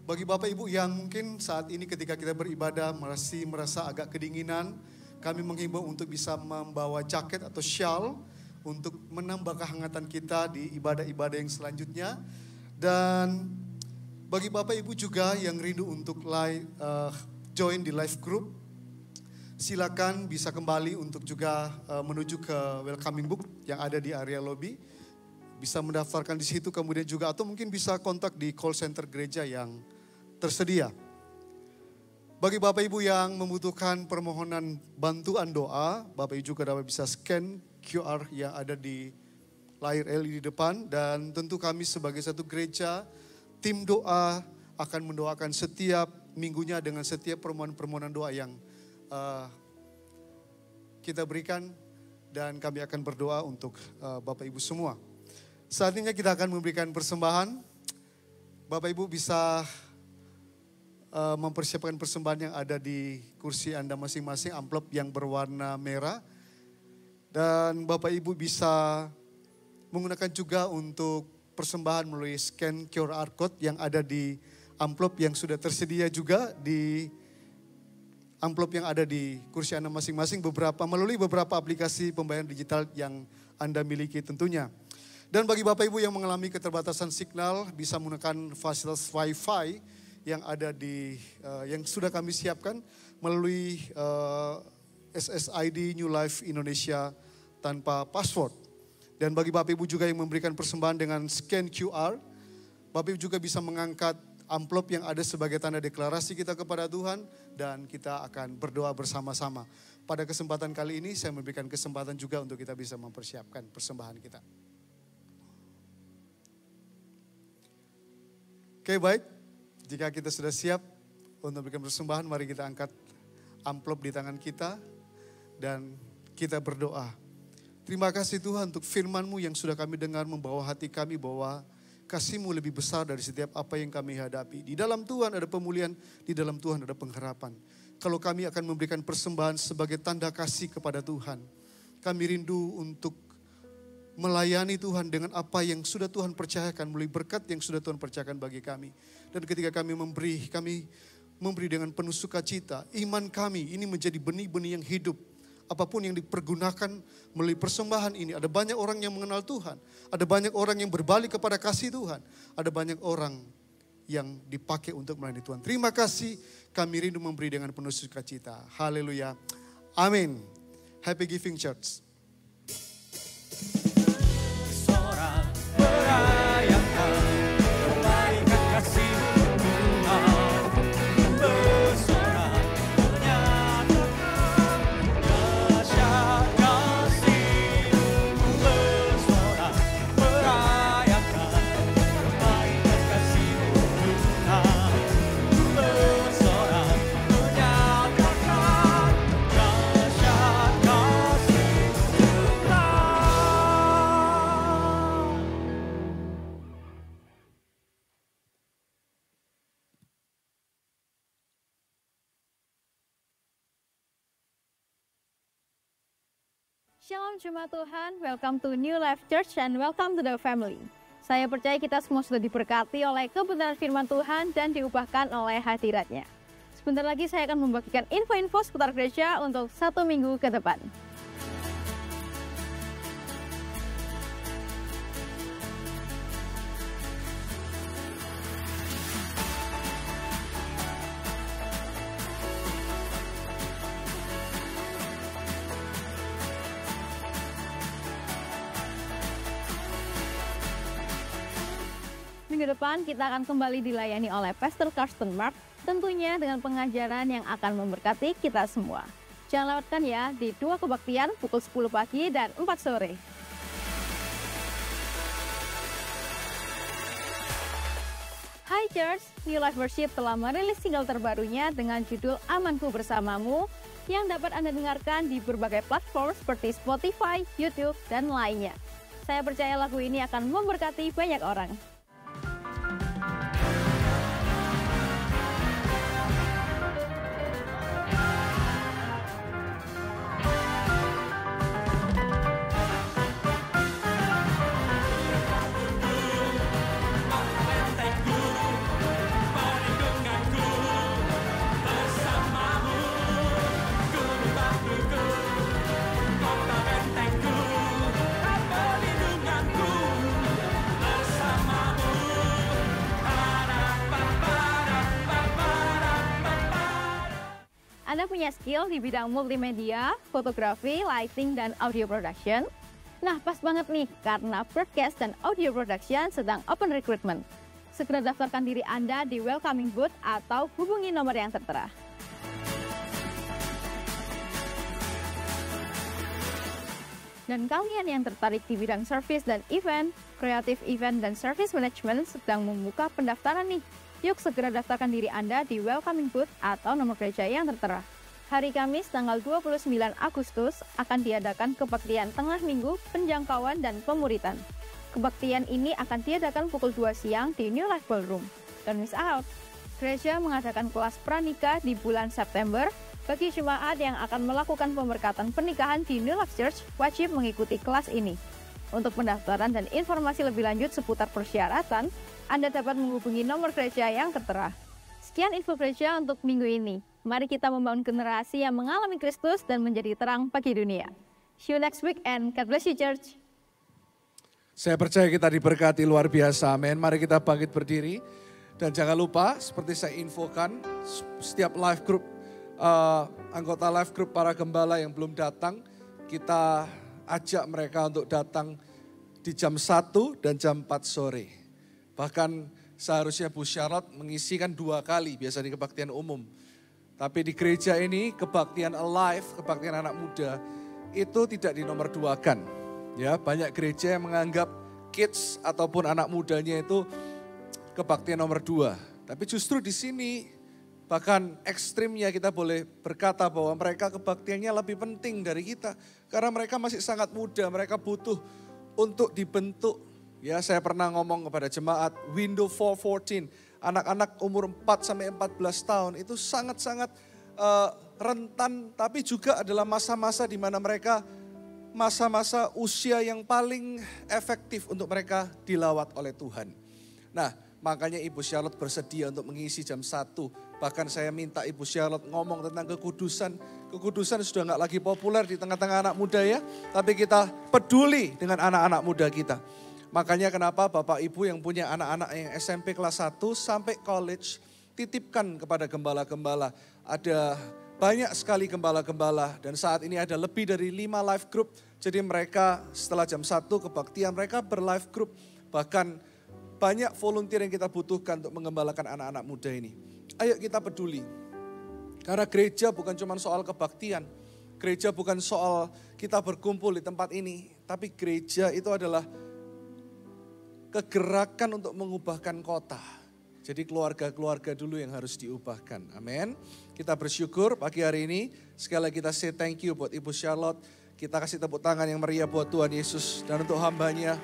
bagi Bapak Ibu yang mungkin saat ini ketika kita beribadah masih merasa agak kedinginan, kami menghimbau untuk bisa membawa jaket atau shawl untuk menambah kehangatan kita di ibadah-ibadah yang selanjutnya. Dan bagi Bapak Ibu juga yang rindu untuk join di live group, silakan bisa kembali untuk juga menuju ke welcoming book yang ada di area lobby. Bisa mendaftarkan di situ kemudian juga atau mungkin bisa kontak di call center gereja yang tersedia. Bagi Bapak Ibu yang membutuhkan permohonan bantuan doa, Bapak Ibu juga dapat bisa scan QR yang ada di layar LED di depan. Dan tentu kami sebagai satu gereja, tim doa akan mendoakan setiap minggunya dengan setiap permohonan-permohonan doa yang kita berikan. Dan kami akan berdoa untuk Bapak Ibu semua. Saat ini kita akan memberikan persembahan. Bapak Ibu bisa mempersiapkan persembahan yang ada di kursi Anda masing-masing, amplop yang berwarna merah. Dan Bapak Ibu bisa menggunakan juga untuk persembahan melalui scan QR code yang ada di amplop yang sudah tersedia juga di amplop yang ada di kursi Anda masing-masing, melalui beberapa aplikasi pembayaran digital yang Anda miliki tentunya. Dan bagi Bapak Ibu yang mengalami keterbatasan signal bisa menggunakan fasilitas Wi-Fi yang ada yang sudah kami siapkan melalui SSID New Life Indonesia tanpa password. Dan bagi Bapak Ibu juga yang memberikan persembahan dengan scan QR, Bapak Ibu juga bisa mengangkat amplop yang ada sebagai tanda deklarasi kita kepada Tuhan dan kita akan berdoa bersama-sama. Pada kesempatan kali ini saya memberikan kesempatan juga untuk kita bisa mempersiapkan persembahan kita. Oke, baik. Jika kita sudah siap untuk memberikan persembahan, mari kita angkat amplop di tangan kita dan kita berdoa. Terima kasih Tuhan untuk firman-Mu yang sudah kami dengar membawa hati kami bahwa kasih-Mu lebih besar dari setiap apa yang kami hadapi. Di dalam Tuhan ada pemulihan, di dalam Tuhan ada pengharapan. Kalau kami akan memberikan persembahan sebagai tanda kasih kepada Tuhan, kami rindu untuk melayani Tuhan dengan apa yang sudah Tuhan percayakan, melalui berkat yang sudah Tuhan percayakan bagi kami. Dan ketika kami memberi dengan penuh sukacita. Iman kami ini menjadi benih-benih yang hidup. Apapun yang dipergunakan melalui persembahan ini. Ada banyak orang yang mengenal Tuhan. Ada banyak orang yang berbalik kepada kasih Tuhan. Ada banyak orang yang dipakai untuk melayani Tuhan. Terima kasih, kami rindu memberi dengan penuh sukacita. Haleluya. Amin. Happy Giving Church. Shalom Jemaat Tuhan, welcome to New Life Church and welcome to the family. Saya percaya kita semua sudah diberkati oleh kebenaran firman Tuhan dan diubahkan oleh hadiratnya. Sebentar lagi saya akan membagikan info-info seputar gereja untuk 1 minggu ke depan. minggu depan kita akan kembali dilayani oleh Pastor Karsten Mark, tentunya dengan pengajaran yang akan memberkati kita semua. Jangan lewatkan ya di 2 kebaktian pukul 10 pagi dan 4 sore. Hai Church, New Life Worship telah merilis single terbarunya dengan judul Amanku Bersamamu yang dapat Anda dengarkan di berbagai platform seperti Spotify, YouTube, dan lainnya. Saya percaya lagu ini akan memberkati banyak orang. Anda punya skill di bidang multimedia, fotografi, lighting, dan audio production? Nah, pas banget nih, karena broadcast dan audio production sedang open recruitment. Segera daftarkan diri Anda di welcoming booth atau hubungi nomor yang tertera. Dan kalian yang tertarik di bidang service dan event, kreatif event dan service management sedang membuka pendaftaran nih. Yuk segera daftarkan diri Anda di welcoming booth atau nomor gereja yang tertera. Hari Kamis tanggal 29 Agustus akan diadakan kebaktian tengah minggu, penjangkauan, dan pemuritan. Kebaktian ini akan diadakan pukul 2 siang di New Life Ballroom. Don't miss out! Gereja mengadakan kelas pranikah di bulan September. Bagi jemaat yang akan melakukan pemberkatan pernikahan di New Life Church, wajib mengikuti kelas ini. Untuk pendaftaran dan informasi lebih lanjut seputar persyaratan, Anda dapat menghubungi nomor gereja yang tertera. Sekian info gereja untuk minggu ini. Mari kita membangun generasi yang mengalami Kristus dan menjadi terang bagi dunia. See you next week and God bless you church. Saya percaya kita diberkati luar biasa, amin. Mari kita bangkit berdiri. Dan jangan lupa, seperti saya infokan, setiap live group, anggota live group para gembala yang belum datang, kita ajak mereka untuk datang di jam 1 dan jam 4 sore. Bahkan seharusnya Bu Charlotte mengisikan 2 kali, biasa di kebaktian umum. Tapi di gereja ini kebaktian alive, kebaktian anak muda itu tidak dinomor 2-kan. Ya, banyak gereja yang menganggap kids ataupun anak mudanya itu kebaktian nomor 2. Tapi justru di sini bahkan ekstrimnya kita boleh berkata bahwa mereka kebaktiannya lebih penting dari kita. Karena mereka masih sangat muda, mereka butuh untuk dibentuk. Ya, saya pernah ngomong kepada jemaat, window 414, anak-anak umur 4-14 tahun itu sangat-sangat rentan, tapi juga adalah masa-masa di mana mereka masa-masa usia yang paling efektif untuk mereka dilawat oleh Tuhan. Nah, makanya Ibu Charlotte bersedia untuk mengisi jam 1. Bahkan saya minta Ibu Charlotte ngomong tentang kekudusan. Kekudusan sudah nggak lagi populer di tengah-tengah anak muda ya. Tapi kita peduli dengan anak-anak muda kita. Makanya kenapa Bapak Ibu yang punya anak-anak yang SMP kelas 1 sampai college, titipkan kepada gembala-gembala. Ada banyak sekali gembala-gembala dan saat ini ada lebih dari 5 live group. Jadi mereka setelah jam 1 kebaktian mereka berlive group. Bahkan banyak volunteer yang kita butuhkan untuk mengembalakan anak-anak muda ini. Ayo kita peduli. Karena gereja bukan cuma soal kebaktian. Gereja bukan soal kita berkumpul di tempat ini. Tapi gereja itu adalah kegerakan untuk mengubahkan kota. Jadi keluarga-keluarga dulu yang harus diubahkan. Amin. Kita bersyukur pagi hari ini. Sekali lagi kita say thank you buat Ibu Charlotte. Kita kasih tepuk tangan yang meriah buat Tuhan Yesus. Dan untuk hambanya.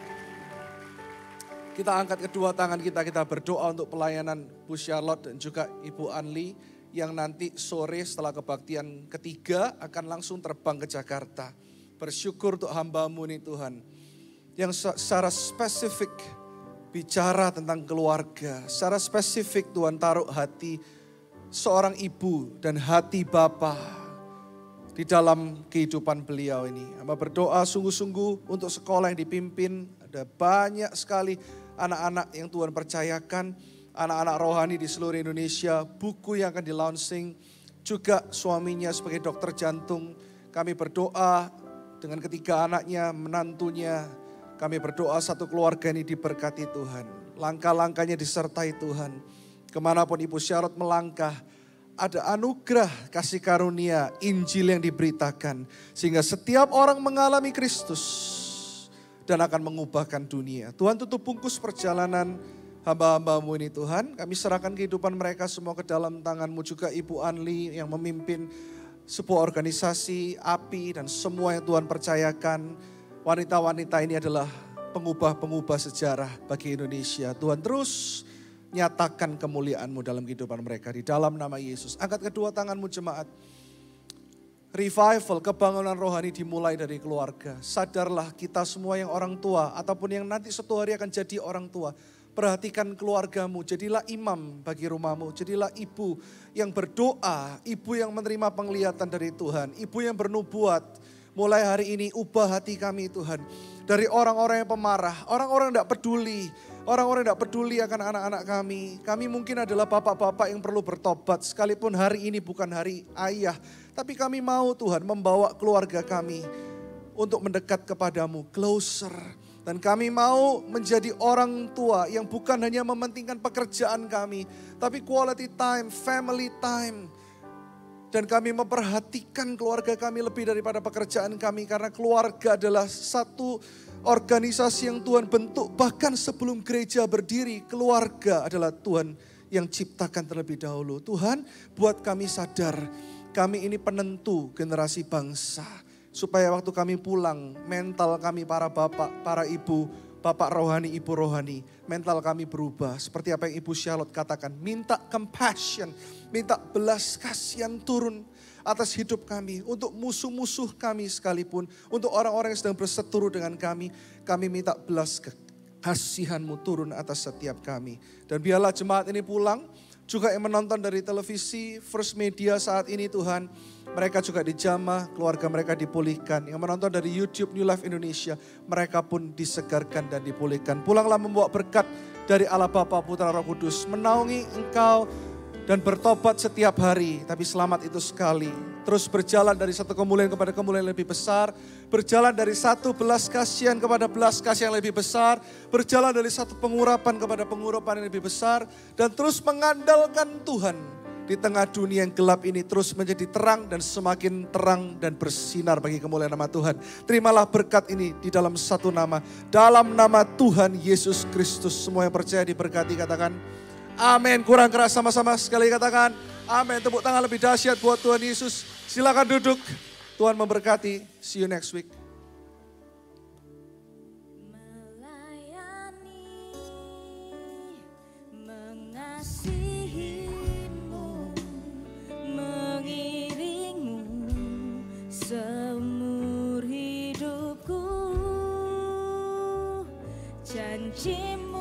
Kita angkat kedua tangan kita berdoa untuk pelayanan Bu Charlotte dan juga Ibu Anli. Yang nanti sore setelah kebaktian ketiga akan langsung terbang ke Jakarta. Bersyukur untuk hambamu nih Tuhan. Yang secara spesifik bicara tentang keluarga. Secara spesifik Tuhan taruh hati seorang ibu dan hati bapa di dalam kehidupan beliau ini. Hamba berdoa sungguh-sungguh untuk sekolah yang dipimpin. Ada banyak sekali anak-anak yang Tuhan percayakan. Anak-anak rohani di seluruh Indonesia. Buku yang akan di-launching. Juga suaminya sebagai dokter jantung. Kami berdoa dengan ketiga anaknya, menantunya. Kami berdoa satu keluarga ini diberkati Tuhan. Langkah-langkahnya disertai Tuhan. Kemanapun Ibu Syarot melangkah, ada anugerah kasih karunia Injil yang diberitakan. Sehingga setiap orang mengalami Kristus dan akan mengubahkan dunia. Tuhan tutup bungkus perjalanan hamba-hambamu ini Tuhan. Kami serahkan kehidupan mereka semua ke dalam tangan-Mu, juga Ibu Anli yang memimpin sebuah organisasi API dan semua yang Tuhan percayakan. Wanita-wanita ini adalah pengubah-pengubah sejarah bagi Indonesia. Tuhan terus nyatakan kemuliaan-Mu dalam kehidupan mereka. Di dalam nama Yesus. Angkat kedua tangan-Mu jemaat. Revival, kebangunan rohani dimulai dari keluarga. Sadarlah kita semua yang orang tua ataupun yang nanti suatu hari akan jadi orang tua. Perhatikan keluargamu, jadilah imam bagi rumahmu. Jadilah ibu yang berdoa, ibu yang menerima penglihatan dari Tuhan. Ibu yang bernubuat. Mulai hari ini ubah hati kami Tuhan. Dari orang-orang yang pemarah, orang-orang yang tidak peduli. Orang-orang yang tidak peduli akan anak-anak kami. Kami mungkin adalah bapak-bapak yang perlu bertobat. Sekalipun hari ini bukan hari ayah. Tapi kami mau Tuhan membawa keluarga kami untuk mendekat kepadamu. Closer. Dan kami mau menjadi orang tua yang bukan hanya mementingkan pekerjaan kami. Tapi quality time, family time. Dan kami memperhatikan keluarga kami lebih daripada pekerjaan kami. Karena keluarga adalah satu organisasi yang Tuhan bentuk. Bahkan sebelum gereja berdiri, keluarga adalah Tuhan yang ciptakan terlebih dahulu. Tuhan, buat kami sadar, kami ini penentu generasi bangsa. Supaya waktu kami pulang, mental kami para bapak, para ibu, bapak rohani, ibu rohani, mental kami berubah. Seperti apa yang Ibu Charlotte katakan, minta compassion, minta belas kasihan turun atas hidup kami. Untuk musuh-musuh kami sekalipun, untuk orang-orang yang sedang berseteru dengan kami minta belas kasihan-Mu turun atas setiap kami. Dan biarlah jemaat ini pulang, juga yang menonton dari televisi, First Media saat ini Tuhan, mereka juga dijamah, keluarga mereka dipulihkan. Yang menonton dari YouTube New Life Indonesia, mereka pun disegarkan dan dipulihkan. Pulanglah membawa berkat dari Allah Bapa, Putra, Roh Kudus. Menaungi engkau dan bertobat setiap hari. Tapi selamat itu sekali. Terus berjalan dari satu kemuliaan kepada kemuliaan yang lebih besar. Berjalan dari satu belas kasihan kepada belas kasihan yang lebih besar. Berjalan dari satu pengurapan kepada pengurapan yang lebih besar. Dan terus mengandalkan Tuhan. Di tengah dunia yang gelap ini terus menjadi terang dan semakin terang dan bersinar bagi kemuliaan nama Tuhan. Terimalah berkat ini di dalam satu nama. Dalam nama Tuhan Yesus Kristus. Semua yang percaya diberkati katakan amin. Kurang keras sama-sama sekali katakan amin. Tepuk tangan lebih dahsyat buat Tuhan Yesus. Silakan duduk. Tuhan memberkati. See you next week. Seumur hidupku janjimu